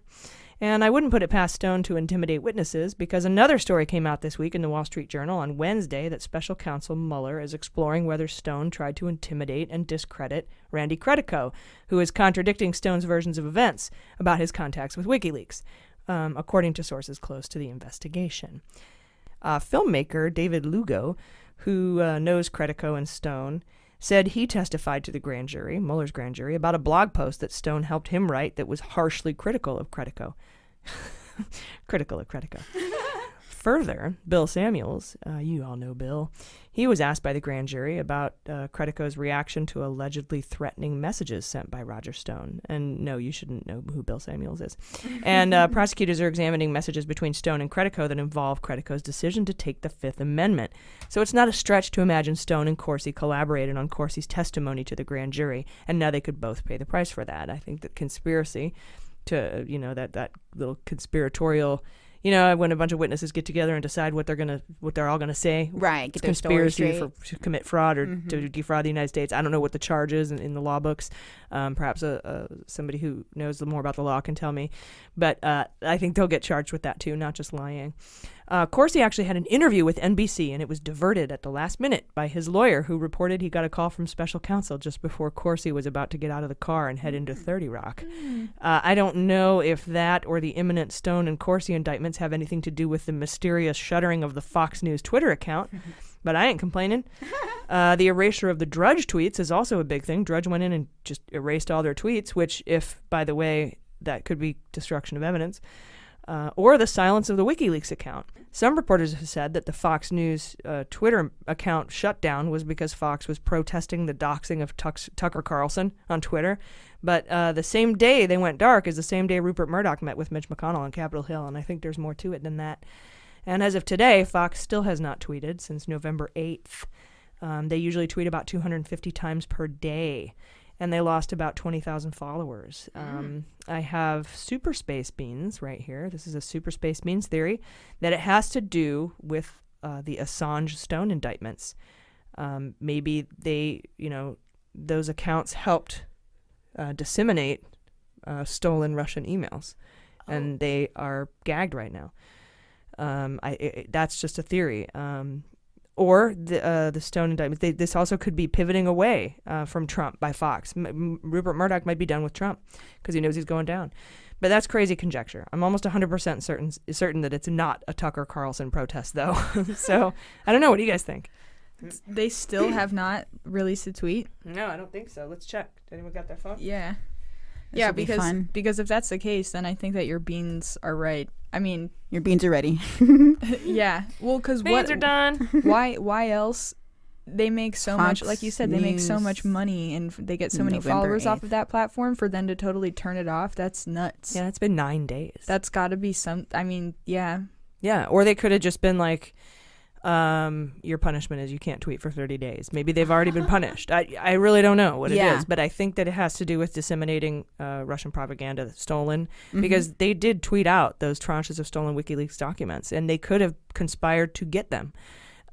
And I wouldn't put it past Stone to intimidate witnesses because another story came out this week in the Wall Street Journal on Wednesday that special counsel Mueller is exploring whether Stone tried to intimidate and discredit Randy Credico, who is contradicting Stone's versions of events about his contacts with WikiLeaks, according to sources close to the investigation. Filmmaker David Lugo, who knows Credico and Stone, said he testified to the grand jury, Mueller's grand jury, about a blog post that Stone helped him write that was harshly critical of Credico. Critical of Credico. Further, Bill Samuels, you all know Bill, he was asked by the grand jury about Credico's reaction to allegedly threatening messages sent by Roger Stone. And no, you shouldn't know who Bill Samuels is. And prosecutors are examining messages between Stone and Credico that involve Credico's decision to take the Fifth Amendment. So it's not a stretch to imagine Stone and Corsi collaborated on Corsi's testimony to the grand jury, and now they could both pay the price for that. I think that conspiracy to, that little conspiratorial, when a bunch of witnesses get together and decide what they're all gonna say. Right, get their conspiracy story to commit fraud or to defraud the United States. I don't know what the charge is in the law books. Perhaps somebody who knows more about the law can tell me. But I think they'll get charged with that too, not just lying. Corsi actually had an interview with NBC, and it was diverted at the last minute by his lawyer, who reported he got a call from special counsel just before Corsi was about to get out of the car and head into 30 Rock. I don't know if that or the imminent Stone and Corsi indictments have anything to do with the mysterious shuttering of the Fox News Twitter account, but I ain't complaining. The erasure of the Drudge tweets is also a big thing. Drudge went in and just erased all their tweets, which, if, by the way, that could be destruction of evidence. Or the silence of the WikiLeaks account. Some reporters have said that the Fox News Twitter account shutdown was because Fox was protesting the doxing of Tucker Carlson on Twitter. But the same day they went dark is the same day Rupert Murdoch met with Mitch McConnell on Capitol Hill, and I think there's more to it than that. And as of today, Fox still has not tweeted since November 8th. They usually tweet about 250 times per day, and they lost about 20,000 followers. I have Super Space Beans right here. This is a Super Space Beans theory that it has to do with the Assange Stone indictments. Maybe those accounts helped disseminate stolen Russian emails, and they are gagged right now. That's just a theory. Or the Stone indictment. This also could be pivoting away from Trump by Fox. Rupert Murdoch might be done with Trump because he knows he's going down. But that's crazy conjecture. I'm almost 100% certain that it's not a Tucker Carlson protest, though. So I don't know. What do you guys think? They still have not released a tweet? No, I don't think so. Let's check. Anyone got their phone? Yeah. This will be fun. Because if that's the case, then I think that your beans are right. I mean, your beans are ready. Yeah. Well, because beans are done. Why else? They make so Fox much, like you said, they make so much money, and they get so many followers off of that platform. For them to totally turn it off, that's nuts. Yeah, it's been 9 days. That's got to be some. I mean, yeah. Yeah, or they could have just been like, your punishment is you can't tweet for 30 days. Maybe they've already been punished. I really don't know what it is, but I think that it has to do with disseminating Russian propaganda that's stolen, because they did tweet out those tranches of stolen WikiLeaks documents, and they could have conspired to get them.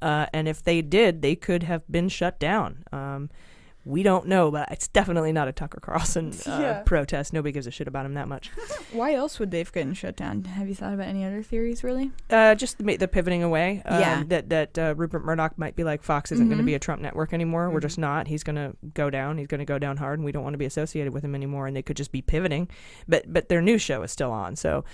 And if they did, they could have been shut down. We don't know, but it's definitely not a Tucker Carlson protest. Nobody gives a shit about him that much. Why else would they've gotten shut down? Have you thought about any other theories, really? Just the pivoting away. That Rupert Murdoch might be like, Fox isn't going to be a Trump network anymore. We're just not. He's going to go down. He's going to go down hard, and we don't want to be associated with him anymore. And they could just be pivoting. But their news show is still on. So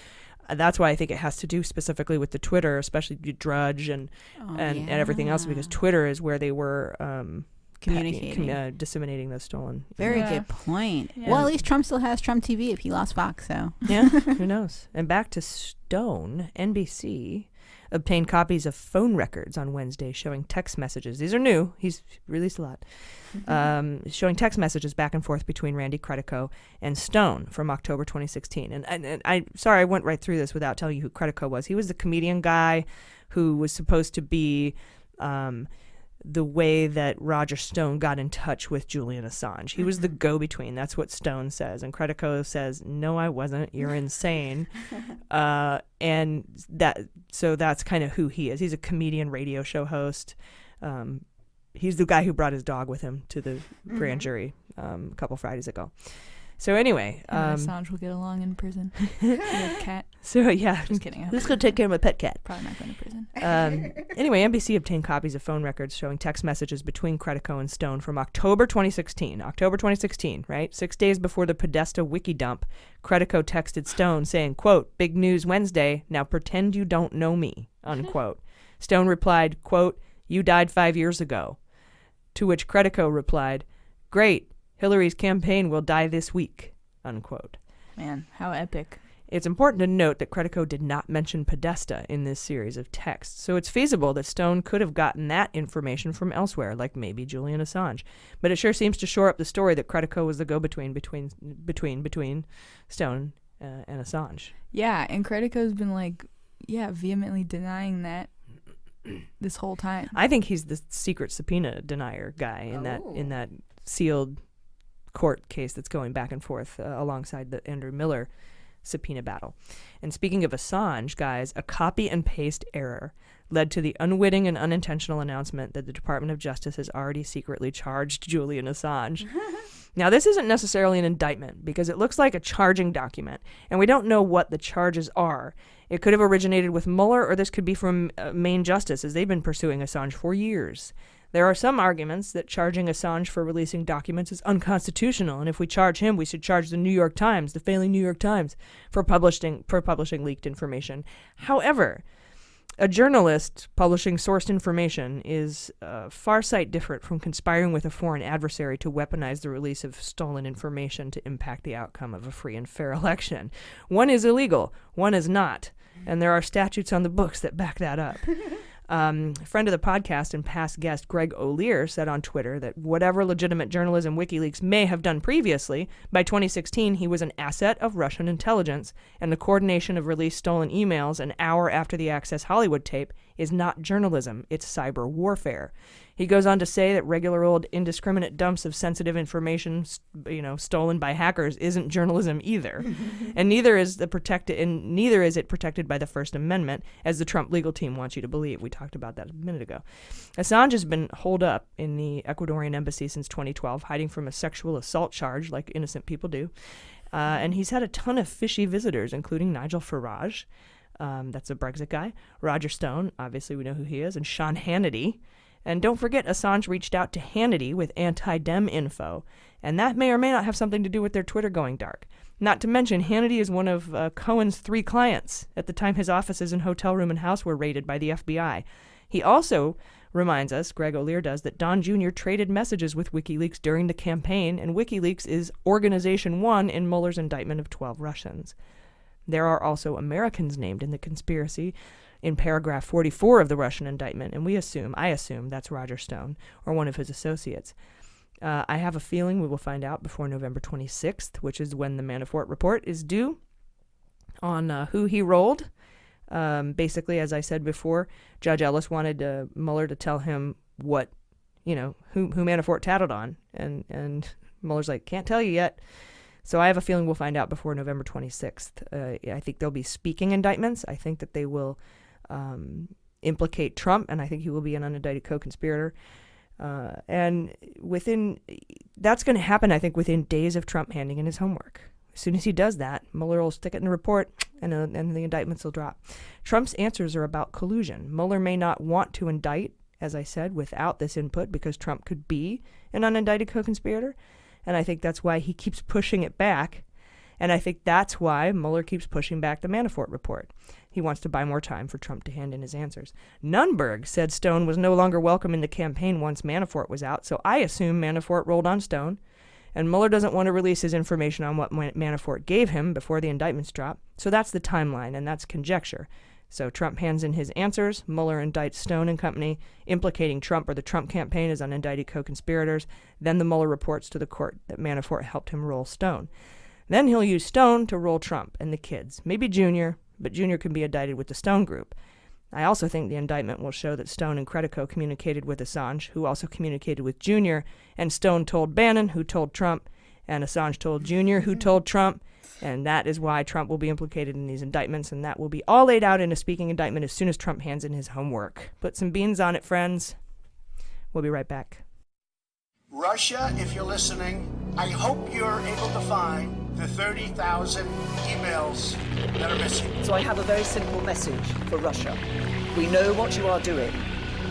that's why I think it has to do specifically with the Twitter, especially Drudge and everything else, because Twitter is where they were communicating, disseminating those stolen. Very good point. Yeah. Well, at least Trump still has Trump TV if he lost Fox, so. Yeah, who knows? And back to Stone, NBC obtained copies of phone records on Wednesday showing text messages. These are new. He's released a lot. Showing text messages back and forth between Randy Credico and Stone from October 2016. And I sorry, I went right through this without telling you who Credico was. He was the comedian guy who was supposed to be the way that Roger Stone got in touch with Julian Assange. He was the go-between. That's what Stone says. And Credico says, no, I wasn't. You're insane. And that's kind of who he is. He's a comedian, radio show host. He's the guy who brought his dog with him to the grand jury a couple Fridays ago. So anyway, Assange will get along in prison. Cat. So yeah, just kidding. Who's gonna take care of my pet cat? Probably not going to prison. Anyway, NBC obtained copies of phone records showing text messages between Credico and Stone from October 2016. October 2016, right? 6 days before the Podesta wiki dump, Credico texted Stone saying, quote, "Big news Wednesday. Now pretend you don't know me," unquote. Stone replied, quote, "You died 5 years ago." To which Credico replied, "Great. Hillary's campaign will die this week," unquote. Man, how epic. It's important to note that Credico did not mention Podesta in this series of texts, so it's feasible that Stone could have gotten that information from elsewhere, like maybe Julian Assange. But it sure seems to shore up the story that Credico was the go-between between Stone and Assange. Yeah, and Credico's been vehemently denying that this whole time. I think he's the secret subpoena denier guy in that sealed court case that's going back and forth alongside the Andrew Mueller subpoena battle. And speaking of Assange, guys, a copy and paste error led to the unwitting and unintentional announcement that the Department of Justice has already secretly charged Julian Assange. Now, this isn't necessarily an indictment because it looks like a charging document, and we don't know what the charges are. It could have originated with Mueller, or this could be from Maine Justice, as they've been pursuing Assange for years. There are some arguments that charging Assange for releasing documents is unconstitutional, and if we charge him, we should charge the New York Times, the failing New York Times, for publishing leaked information. However, a journalist publishing sourced information is far sight different from conspiring with a foreign adversary to weaponize the release of stolen information to impact the outcome of a free and fair election. One is illegal, one is not, and there are statutes on the books that back that up. Friend of the podcast and past guest Greg O'Lear said on Twitter that whatever legitimate journalism WikiLeaks may have done previously, by 2016 he was an asset of Russian intelligence, and the coordination of released stolen emails an hour after the Access Hollywood tape is not journalism, it's cyber warfare. He goes on to say that regular old indiscriminate dumps of sensitive information, stolen by hackers isn't journalism either. And neither is it protected by the First Amendment, as the Trump legal team wants you to believe. We talked about that a minute ago. Assange has been holed up in the Ecuadorian embassy since 2012, hiding from a sexual assault charge like innocent people do. And he's had a ton of fishy visitors, including Nigel Farage, that's a Brexit guy, Roger Stone, obviously we know who he is, and Sean Hannity. And don't forget, Assange reached out to Hannity with anti-Dem info, and that may or may not have something to do with their Twitter going dark. Not to mention, Hannity is one of Cohen's 3 clients at the time his offices and hotel room and house were raided by the FBI. He also reminds us, Greg O'Lear does, that Don Jr. traded messages with WikiLeaks during the campaign, and WikiLeaks is Organization 1 in Mueller's indictment of 12 Russians. There are also Americans named in the conspiracy in paragraph 44 of the Russian indictment, and I assume that's Roger Stone or one of his associates. I have a feeling we will find out before November 26th, which is when the Manafort report is due, on who he rolled. Basically, as I said before, Judge Ellis wanted Mueller to tell him who Manafort tattled on, and Mueller's like, can't tell you yet. So I have a feeling we'll find out before November 26th. I think there'll be speaking indictments. I think that they will implicate Trump, and I think he will be an unindicted co-conspirator. And that's going to happen, I think, within days of Trump handing in his homework. As soon as he does that, Mueller will stick it in the report, and the indictments will drop. Trump's answers are about collusion. Mueller may not want to indict, as I said, without this input, because Trump could be an unindicted co-conspirator. And I think that's why he keeps pushing it back. And I think that's why Mueller keeps pushing back the Manafort report. He wants to buy more time for Trump to hand in his answers. Nunberg said Stone was no longer welcome in the campaign once Manafort was out, so I assume Manafort rolled on Stone. And Mueller doesn't want to release his information on what Manafort gave him before the indictments drop. So that's the timeline, and that's conjecture. So Trump hands in his answers, Mueller indicts Stone and company, implicating Trump or the Trump campaign as unindicted co-conspirators. Then the Mueller reports to the court that Manafort helped him roll Stone. Then he'll use Stone to roll Trump and the kids, maybe Jr., but Jr. can be indicted with the Stone group. I also think the indictment will show that Stone and Credico communicated with Assange, who also communicated with Jr., and Stone told Bannon, who told Trump, and Assange told Jr., who told Trump, and that is why Trump will be implicated in these indictments, and that will be all laid out in a speaking indictment as soon as Trump hands in his homework. Put some beans on it, friends. We'll be right back. Russia, if you're listening, I hope you're able to find the 30,000 emails that are missing. So I have a very simple message for Russia. We know what you are doing,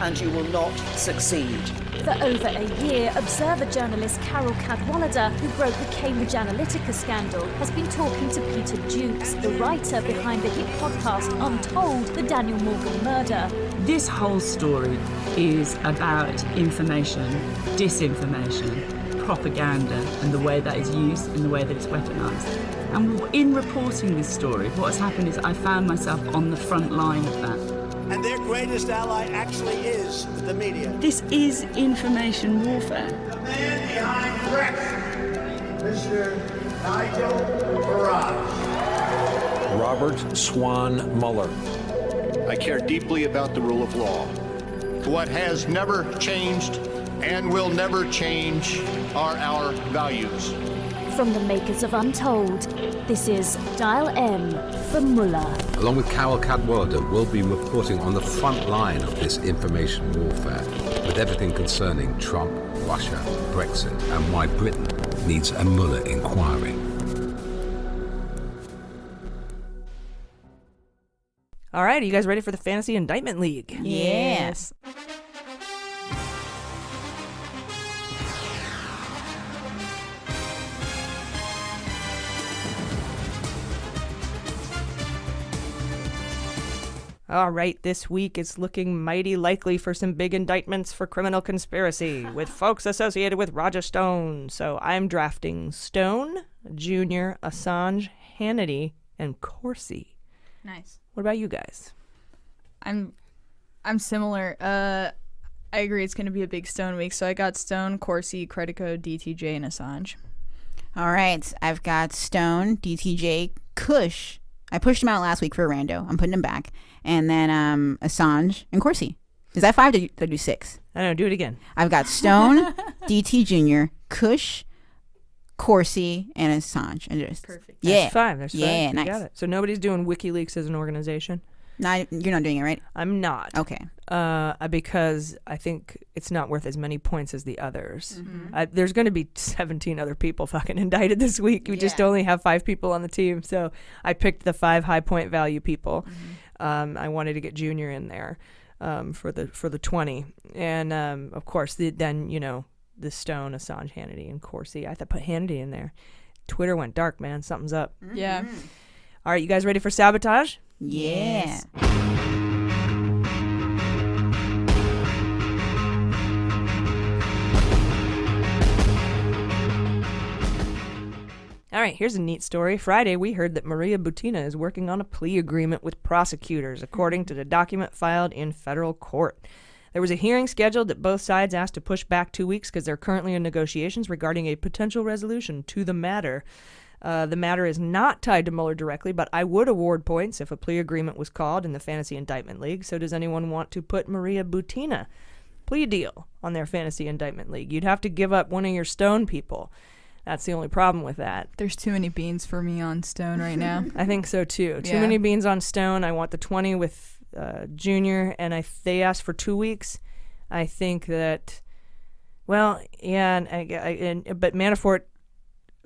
and you will not succeed. For over a year, Observer journalist Carol Cadwallader, who broke the Cambridge Analytica scandal, has been talking to Peter Jukes, the writer behind the hit podcast Untold, the Daniel Morgan murder. This whole story is about information, disinformation, propaganda and the way that is used and the way that it's weaponized. And in reporting this story, what has happened is I found myself on the front line of that. And their greatest ally actually is the media. This is information warfare. The man behind threats, Mr. Nigel Farage. Robert Swan Mueller. I care deeply about the rule of law. What has never changed and will never change are our values. From the makers of Untold, this is Dial M for Mueller. Along with Carol Cadwallader, we'll be reporting on the front line of this information warfare, with everything concerning Trump, Russia, Brexit, and why Britain needs a Mueller inquiry. All right, are you guys ready for the Fantasy Indictment League? Yes. All right, this week it's looking mighty likely for some big indictments for criminal conspiracy with folks associated with Roger Stone. So I'm drafting Stone, Jr., Assange, Hannity, and Corsi. Nice. What about you guys? I'm similar. I agree it's going to be a big Stone week. So I got Stone, Corsi, Credico, DTJ, and Assange. All right. I've got Stone, DTJ, Kush. I pushed him out last week for a rando. I'm putting him back. And then Assange and Corsi. Is that 5? Did I do 6? I don't know. Do it again. I've got Stone, DT Jr., Kush, Corsi, and Assange. And just, perfect. Yeah. That's 5. There's 5. Yeah, You nice. got it. So nobody's doing WikiLeaks as an organization? You're not doing it, right? I'm not. Okay. Because I think it's not worth as many points as the others. There's going to be 17 other people fucking indicted this week. We just only have 5 people on the team. So I picked the 5 high point value people. I wanted to get Junior in there for the 20. And, of course, then, the Stone, Assange, Hannity, and Corsi. I had to put Hannity in there. Twitter went dark, man. Something's up. Yeah. All right, you guys ready for sabotage? Yeah. All right, here's a neat story. Friday, we heard that Maria Butina is working on a plea agreement with prosecutors, according to the document filed in federal court. There was a hearing scheduled that both sides asked to push back 2 weeks because they're currently in negotiations regarding a potential resolution to the matter. The matter is not tied to Mueller directly, but I would award points if a plea agreement was called in the Fantasy Indictment League. So does anyone want to put Maria Butina plea deal on their Fantasy Indictment League? You'd have to give up one of your Stone people. That's the only problem with that. There's too many beans for me on Stone right now. I think so too. Too many beans on Stone. I want the 20 with Junior, and they asked for 2 weeks. I think that, but Manafort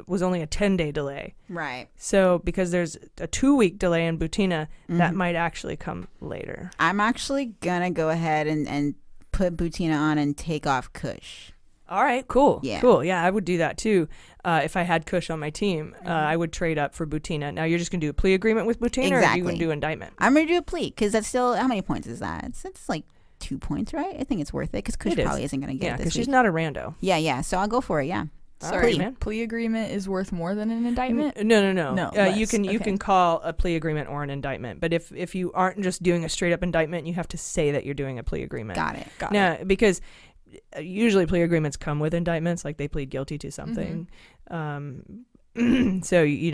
was only a 10-day delay. Right. So because there's a 2-week delay in Butina, that might actually come later. I'm actually going to go ahead and put Butina on and take off Kush. All right, cool. Yeah. Cool. Yeah, I would do that too. If I had Kush on my team, I would trade up for Butina. Now, you're just going to do a plea agreement with Butina, or are you going to do indictment? I'm going to do a plea because that's still, how many points is that? It's like 2 points, right? I think it's worth it because Kush probably isn't going to get it this week. Yeah, because she's not a rando. Yeah. So I'll go for it, yeah. Sorry, man. Plea agreement is worth more than an indictment? No. You can call a plea agreement or an indictment, but if you aren't just doing a straight up indictment, you have to say that you're doing a plea agreement. Got it. Now, because usually plea agreements come with indictments, like they plead guilty to something. So you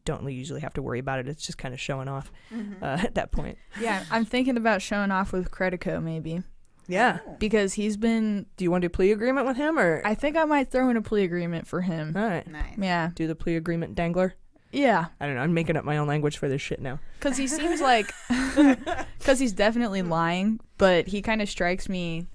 don't usually have to worry about it. It's just kind of showing off at that point. Yeah, I'm thinking about showing off with Credico maybe. Yeah, because he's been. Do you want to do a plea agreement with him, or? I think I might throw in a plea agreement for him. All right. Nice. Yeah. Do the plea agreement dangler. Yeah. I don't know. I'm making up my own language for this shit now. Because he seems like, because he's definitely lying, but he kind of strikes me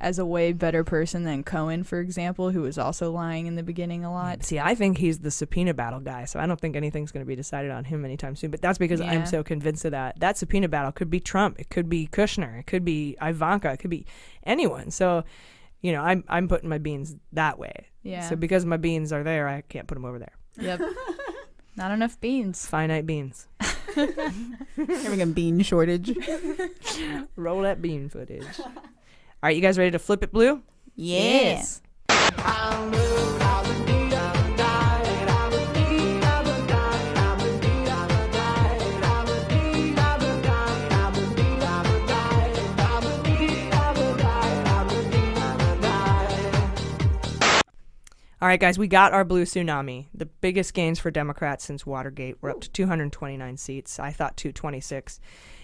as a way better person than Cohen, for example, who was also lying in the beginning a lot. See, I think he's the subpoena battle guy, so I don't think anything's going to be decided on him anytime soon. But that's because I'm so convinced of that. That subpoena battle could be Trump, it could be Kushner, it could be Ivanka, it could be anyone. So, I'm putting my beans that way. Yeah. So because my beans are there, I can't put them over there. Yep. Not enough beans. Finite beans. Having a bean shortage. Roll that bean footage. All right, you guys ready to flip it blue? Yes. I'll move All right, guys, we got our blue tsunami. The biggest gains for Democrats since Watergate. We're up to 229 seats. I thought 226.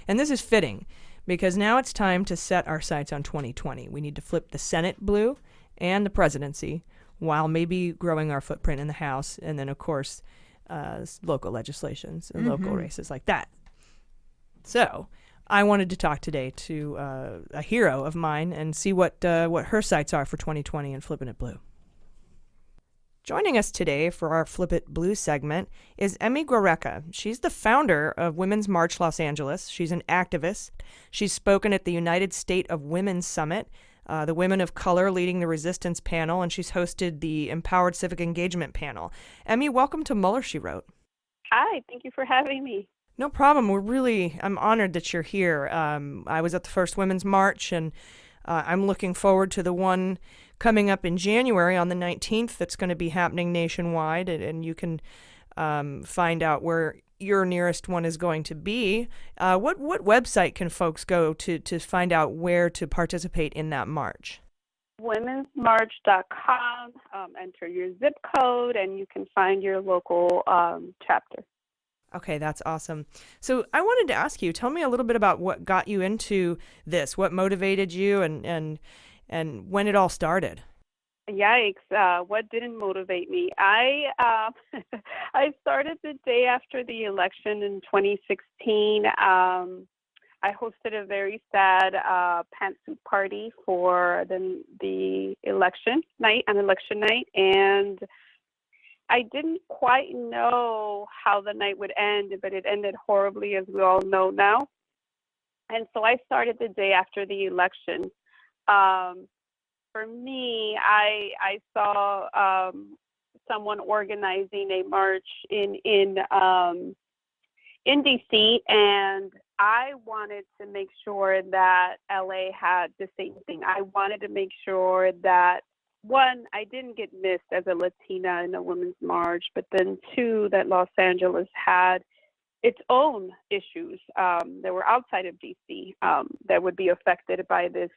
And this is fitting because now it's time to set our sights on 2020. We need to flip the Senate blue and the presidency while maybe growing our footprint in the House and then, of course, local legislations and local races like that. So I wanted to talk today to a hero of mine and see what her sights are for 2020 and flipping it blue. Joining us today for our Flip It Blue segment is Emi Guereca. She's the founder of Women's March Los Angeles. She's an activist. She's spoken at the United State of Women Summit, the Women of Color Leading the Resistance panel, and she's hosted the Empowered Civic Engagement panel. Emi, welcome to Mueller, She Wrote. Hi, thank you for having me. No problem. I'm honored that you're here. I was at the first Women's March, and I'm looking forward to the one coming up in January on the 19th that's going to be happening nationwide, and you can find out where your nearest one is going to be. What website can folks go to find out where to participate in that march? womensmarch.com, enter your zip code, and you can find your local chapter. Okay, that's awesome. So I wanted to ask you, tell me a little bit about what got you into this, what motivated you, and when it all started. Yikes! What didn't motivate me? I started the day after the election in 2016. I hosted a very sad pantsuit party for the election night, and I didn't quite know how the night would end, but it ended horribly, as we all know now. And so I started the day after the election. For me, I saw someone organizing a march in DC, and I wanted to make sure that LA had the same thing. I wanted to make sure that, one, I didn't get missed as a Latina in a women's march, but then two, that Los Angeles had its own issues that were outside of DC that would be affected by this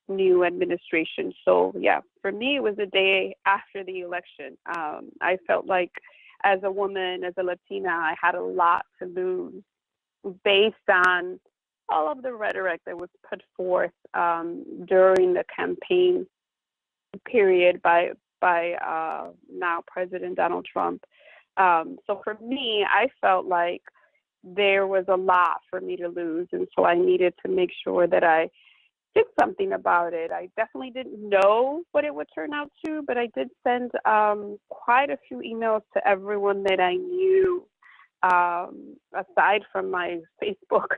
new administration. So yeah, for me, it was the day after the election. I felt like as a woman, as a Latina, I had a lot to lose based on all of the rhetoric that was put forth during the campaign period by now President Donald Trump. So for me, I felt like there was a lot for me to lose, and so I needed to make sure that I did something about it. I definitely didn't know what it would turn out to, but I did send quite a few emails to everyone that I knew, aside from my Facebook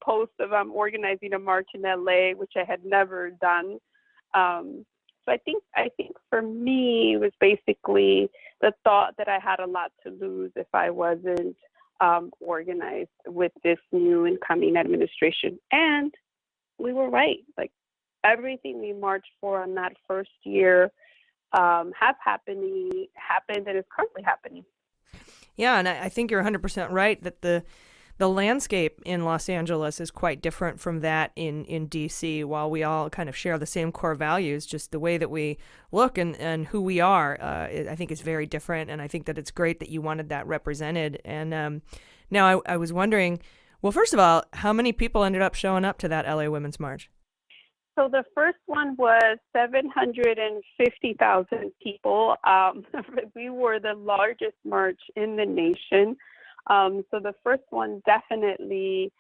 post of organizing a march in LA, which I had never done. So I think for me, it was basically the thought that I had a lot to lose if I wasn't organized with this new incoming administration. And we were right. Like, everything we marched for on that first year happened and is currently happening. Yeah, and I think you're 100% right that the landscape in Los Angeles is quite different from that in DC. While we all kind of share the same core values, just the way that we look and who we are, I think is very different. And I think that it's great that you wanted that represented. And now I was wondering, well, first of all, how many people ended up showing up to that LA Women's March? So the first one was 750,000 people. We were the largest march in the nation. So the first one definitely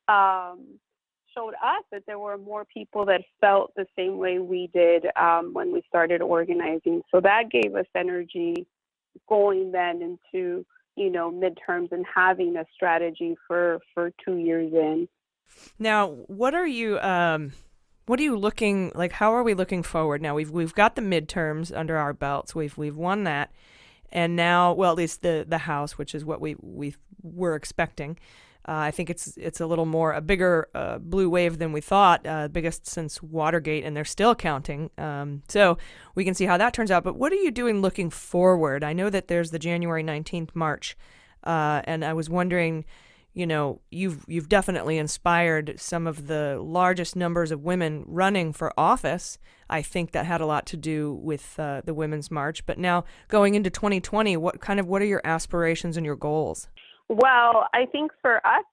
showed us that there were more people that felt the same way we did when we started organizing. So that gave us energy going then into, midterms and having a strategy for 2 years in. Now, what are you looking like? How are we looking forward? Now we've got the midterms under our belts. We've won that. And now, well, at least the House, which is what we were expecting. I think it's a bigger blue wave than we thought, biggest since Watergate, and they're still counting. So we can see how that turns out. But what are you doing looking forward? I know that there's the January 19th march, and I was wondering, you've definitely inspired some of the largest numbers of women running for office. I think that had a lot to do with the Women's March. But now going into 2020, what are your aspirations and your goals? Well, I think for us,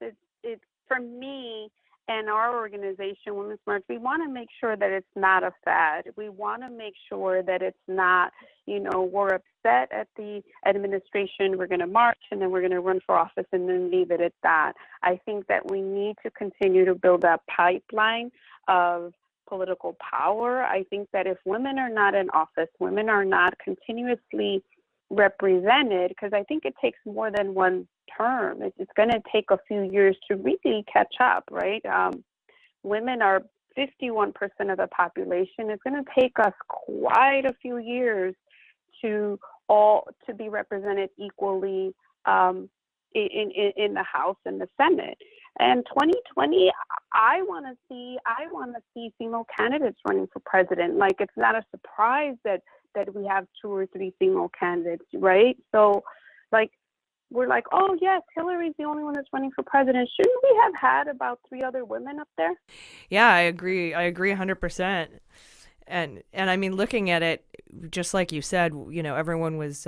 it's for me and our organization, Women's March, we want to make sure that it's not a fad. We want to make sure that it's not, we're upset at the administration, we're going to march, and then we're going to run for office and then leave it at that. I think that we need to continue to build that pipeline of political power. I think that if women are not in office, women are not continuously represented, because I think it takes more than one term. It's going to take a few years to really catch up, right? Women are 51% of the population. It's going to take us quite a few years to be represented equally in the House and the Senate. And 2020, I want to see female candidates running for president. Like, it's not a surprise that we have 2 or 3 female candidates, right? So, we're like, oh yes, Hillary's the only one that's running for president. Shouldn't we have had about 3 other women up there? Yeah, I agree 100%. And I mean, looking at it, just like you said, everyone was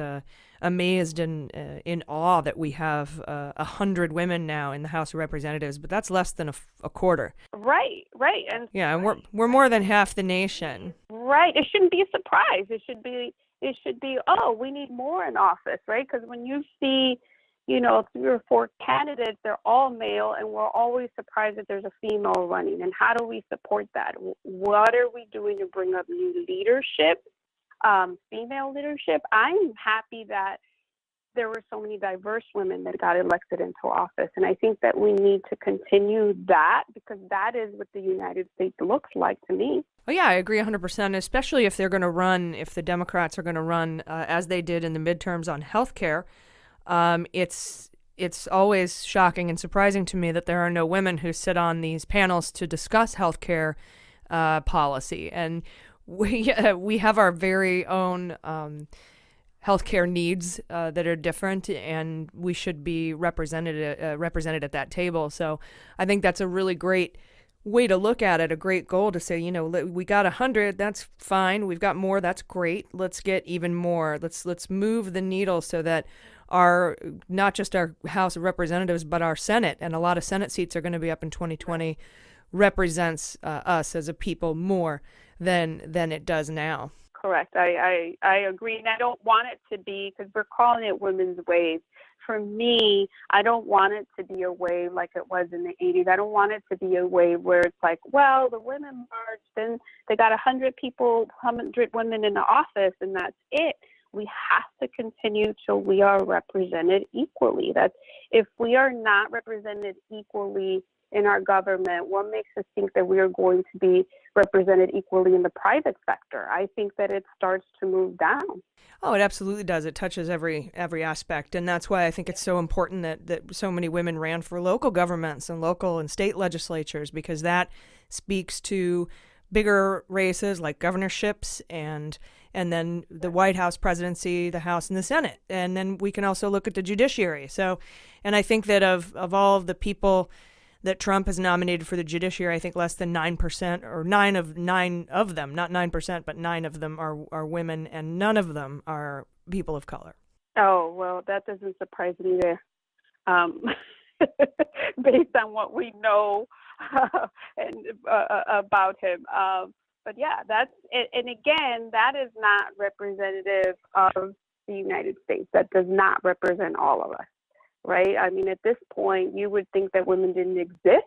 amazed and in awe that we have 100 women now in the House of Representatives, but that's less than a quarter. Right. And yeah, and we're more than half the nation. Right. It shouldn't be a surprise. It should be, oh, we need more in office, right? Because when you see, 3 or 4 candidates, they're all male, and we're always surprised that there's a female running. And how do we support that? What are we doing to bring up new leadership, female leadership? I'm happy that there were so many diverse women that got elected into office. And I think that we need to continue that, because that is what the United States looks like to me. Oh, yeah, I agree 100%, especially if they're going to run, if the Democrats are going to run as they did in the midterms on health care. It's always shocking and surprising to me that there are no women who sit on these panels to discuss health care policy. And we have our very own healthcare needs that are different, and we should be represented at that table. So I think that's a really great way to look at it, a great goal to say, we got 100, that's fine. We've got more, that's great. Let's get even more. Let's move the needle so that not just our House of Representatives, but our Senate, and a lot of Senate seats are going to be up in 2020, represents us as a people more than it does now. Correct. I agree. And I don't want it to be, because we're calling it women's wave. For me, I don't want it to be a wave like it was in the 80s. I don't want it to be a wave where it's like, well, the women marched and they got 100 women in the office, and that's it. We have to continue till we are represented equally. If we are not represented equally in our government, what makes us think that we are going to be represented equally in the private sector? I think that it starts to move down. Oh, it absolutely does. It touches every aspect. And that's why I think it's so important that so many women ran for local governments and local and state legislatures, because that speaks to bigger races like governorships and then the White House presidency, the House and the Senate. And then we can also look at the judiciary. So, and I think that of all of the people that Trump has nominated for the judiciary, I think less than 9%, or 9 of them, not 9%, but 9 of them are women, and none of them are people of color. Oh, well, that doesn't surprise me there. Based on what we know about him. But yeah, that's it. And again, that is not representative of the United States. That does not represent all of us, right? I mean, at this point, you would think that women didn't exist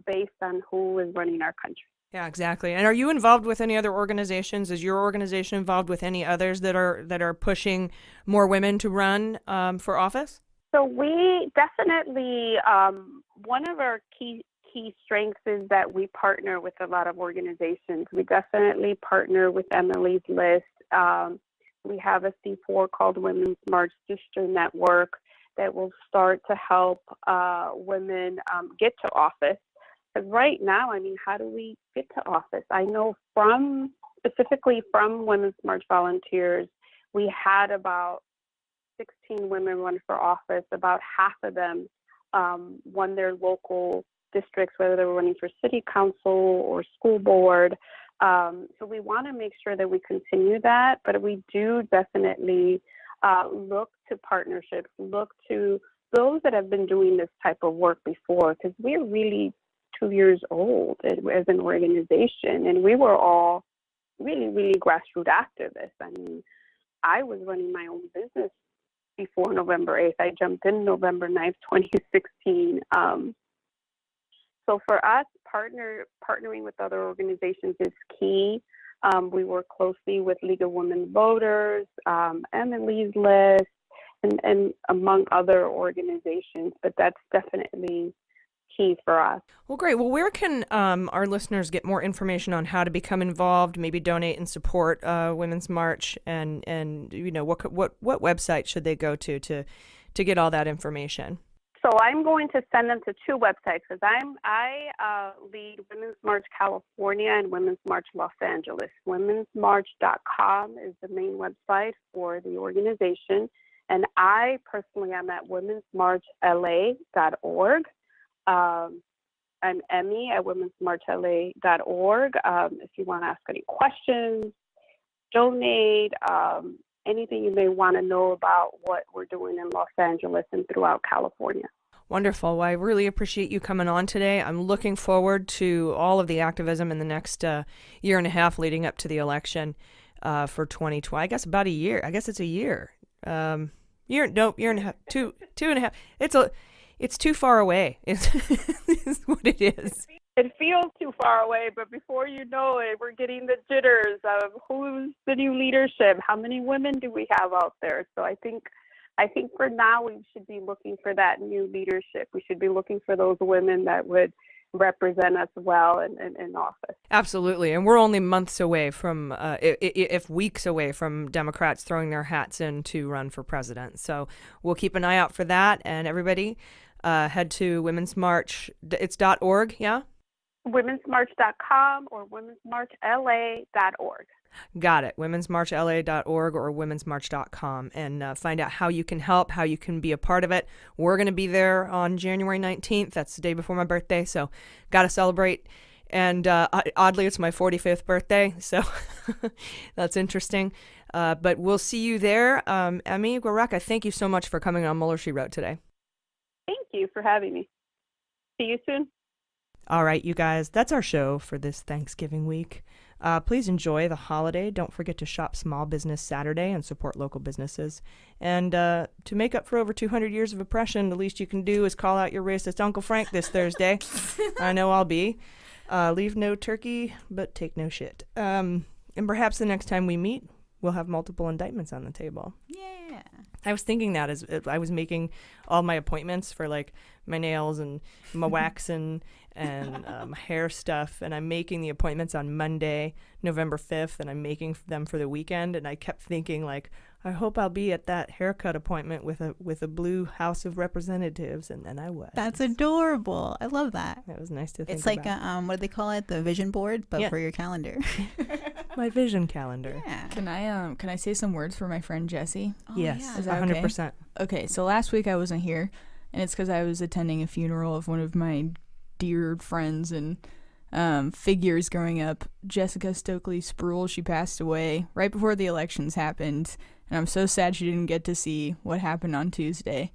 based on who is running our country. Yeah, exactly. And are you involved with any other organizations? Is your organization involved with any others that are pushing more women to run for office? So we definitely, one of our key strengths is that we partner with a lot of organizations. We definitely partner with Emily's List. We have a C4 called Women's March Sister Network that will start to help women get to office. Because right now, I mean, how do we get to office? I know specifically from Women's March volunteers, we had about 16 women run for office. About half of them won their local districts, whether they were running for city council or school board. So we want to make sure that we continue that, but we do definitely look to partnerships, look to those that have been doing this type of work before, because we're really 2 years old as an organization, and we were all really, really grassroots activists. I mean, I was running my own business before November 8th. I jumped in November 9th, 2016. So for us, partnering with other organizations is key. We work closely with League of Women Voters, Emily's List, and among other organizations, but that's definitely key for us. Well, great. Well, where can our listeners get more information on how to become involved, maybe donate and support Women's March, and what website should they go to get all that information? So I'm going to send them to two websites because I lead Women's March California and Women's March Los Angeles. Women'sMarch.com is the main website for the organization, and I personally am at Women'sMarchLA.org. I'm Emi at Women'sMarchLA.org. If you want to ask any questions, donate, anything you may want to know about what we're doing in Los Angeles and throughout California. Wonderful. Well, I really appreciate you coming on today. I'm looking forward to all of the activism in the next year and a half leading up to the election for 2020. I guess about a year. I guess it's a year. Year and a half. Two and a half. It's too far away. Is what it is. It feels too far away, but before you know it, we're getting the jitters of who's the new leadership. How many women do we have out there? So I think for now we should be looking for that new leadership. We should be looking for those women that would represent us well in office. Absolutely. And we're only months away from, if weeks away from Democrats throwing their hats in to run for president. So we'll keep an eye out for that. And everybody head to Women's March. It's .org, yeah? Women'sMarch.com or Women'sMarchLA.org. Got it. Women'sMarchLA.org or Women'sMarch.com, and find out how you can help, how you can be a part of it. We're going to be there on January 19th. That's the day before my birthday, so got to celebrate. And oddly, it's my 45th birthday, so that's interesting. But we'll see you there. Emi Guereca, thank you so much for coming on Mueller, She Wrote today. Thank you for having me. See you soon. All right, you guys, that's our show for this Thanksgiving week. Please enjoy the holiday. Don't forget to shop Small Business Saturday and support local businesses. And to make up for over 200 years of oppression, the least you can do is call out your racist Uncle Frank this Thursday. I know I'll be. Leave no turkey, but take no shit. And perhaps the next time we meet, we'll have multiple indictments on the table. Yeah. I was thinking that as I was making all my appointments for like my nails and my waxing and my hair stuff, and I'm making the appointments on Monday, November 5th, and I'm making them for the weekend, and I kept thinking like, I hope I'll be at that haircut appointment with a blue House of Representatives, and then I was. That's adorable. I love that. That was nice to think It's like about. what do they call it? The vision board, but for your calendar. My vision calendar. Yeah. Can I say some words for my friend Jessie? Oh, Yes, yeah. Is that 100%. Okay, so last week I wasn't here, and it's because I was attending a funeral of one of my dear friends and figures growing up. Jessica Stokely Spruill, she passed away right before the elections happened, and I'm so sad she didn't get to see what happened on Tuesday.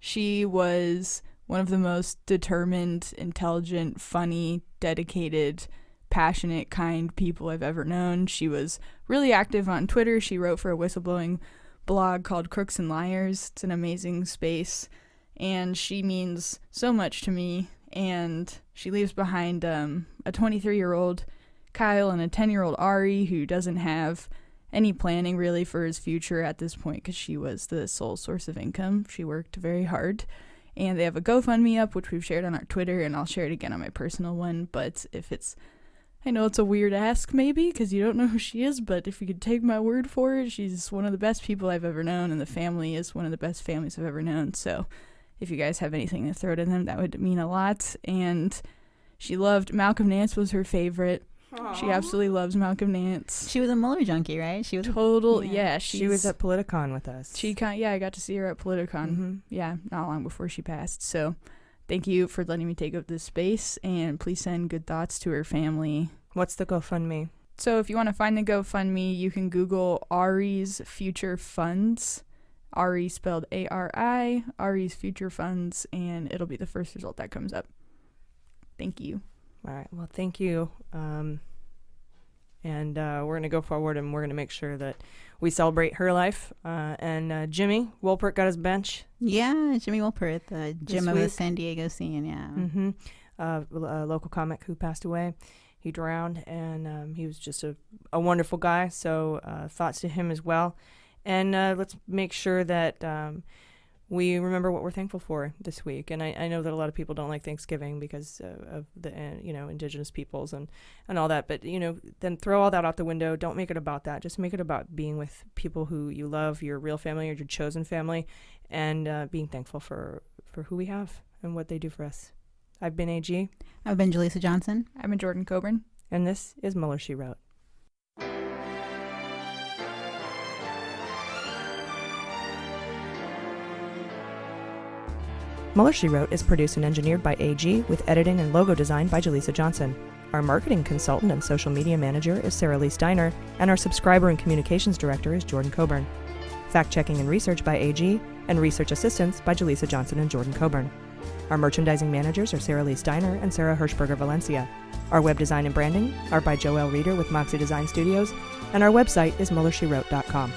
She was one of the most determined, intelligent, funny, dedicated, passionate, kind people I've ever known. She was really active on Twitter. She wrote for a whistleblowing blog called Crooks and Liars. It's an amazing space, and she means so much to me. And she leaves behind a 23-year-old Kyle and a 10-year-old Ari who doesn't have any planning really for his future at this point because she was the sole source of income. She worked very hard. And they have a GoFundMe up, which we've shared on our Twitter, and I'll share it again on my personal one. But I know it's a weird ask maybe because you don't know who she is, but if you could take my word for it, she's one of the best people I've ever known, and the family is one of the best families I've ever known. So if you guys have anything to throw to them, that would mean a lot. And she loved Malcolm Nance was her favorite. Aww. She absolutely loves Malcolm Nance. She was a Mueller junkie, right? She was total. Yeah, she was at Politicon with us. I got to see her at Politicon. Mm-hmm. Yeah, not long before she passed. So Thank you for letting me take up this space, and please send good thoughts to her family. What's the GoFundMe? So if you want to find the GoFundMe, you can Google Ari's Future Funds. Ari spelled A-R-I, Ari's Future Funds, and it'll be the first result that comes up. Thank you. All right. Well, thank you. And we're going to go forward, and we're going to make sure that we celebrate her life. And Jimmy Wolpert got his bench. Yeah, Jimmy Wolpert, the Jim of the week. San Diego scene, yeah. Mm-hmm. A local comic who passed away. He drowned, and he was just a wonderful guy. So thoughts to him as well. And let's make sure that we remember what we're thankful for this week. And I know that a lot of people don't like Thanksgiving because of the indigenous peoples and all that. But then throw all that out the window. Don't make it about that. Just make it about being with people who you love, your real family or your chosen family, and being thankful for who we have and what they do for us. I've been AG. I've been Jaleesa Johnson. I've been Jordan Coburn. And this is Mueller, She Wrote. Mueller, She Wrote is produced and engineered by AG with editing and logo design by Jaleesa Johnson. Our marketing consultant and social media manager is Sarah Lee Steiner, and our subscriber and communications director is Jordan Coburn. Fact-checking and research by AG, and research assistance by Jaleesa Johnson and Jordan Coburn. Our merchandising managers are Sarah Lee Steiner and Sarah Hirschberger Valencia. Our web design and branding are by Joelle Reeder with Moxie Design Studios, and our website is MuellerSheWrote.com.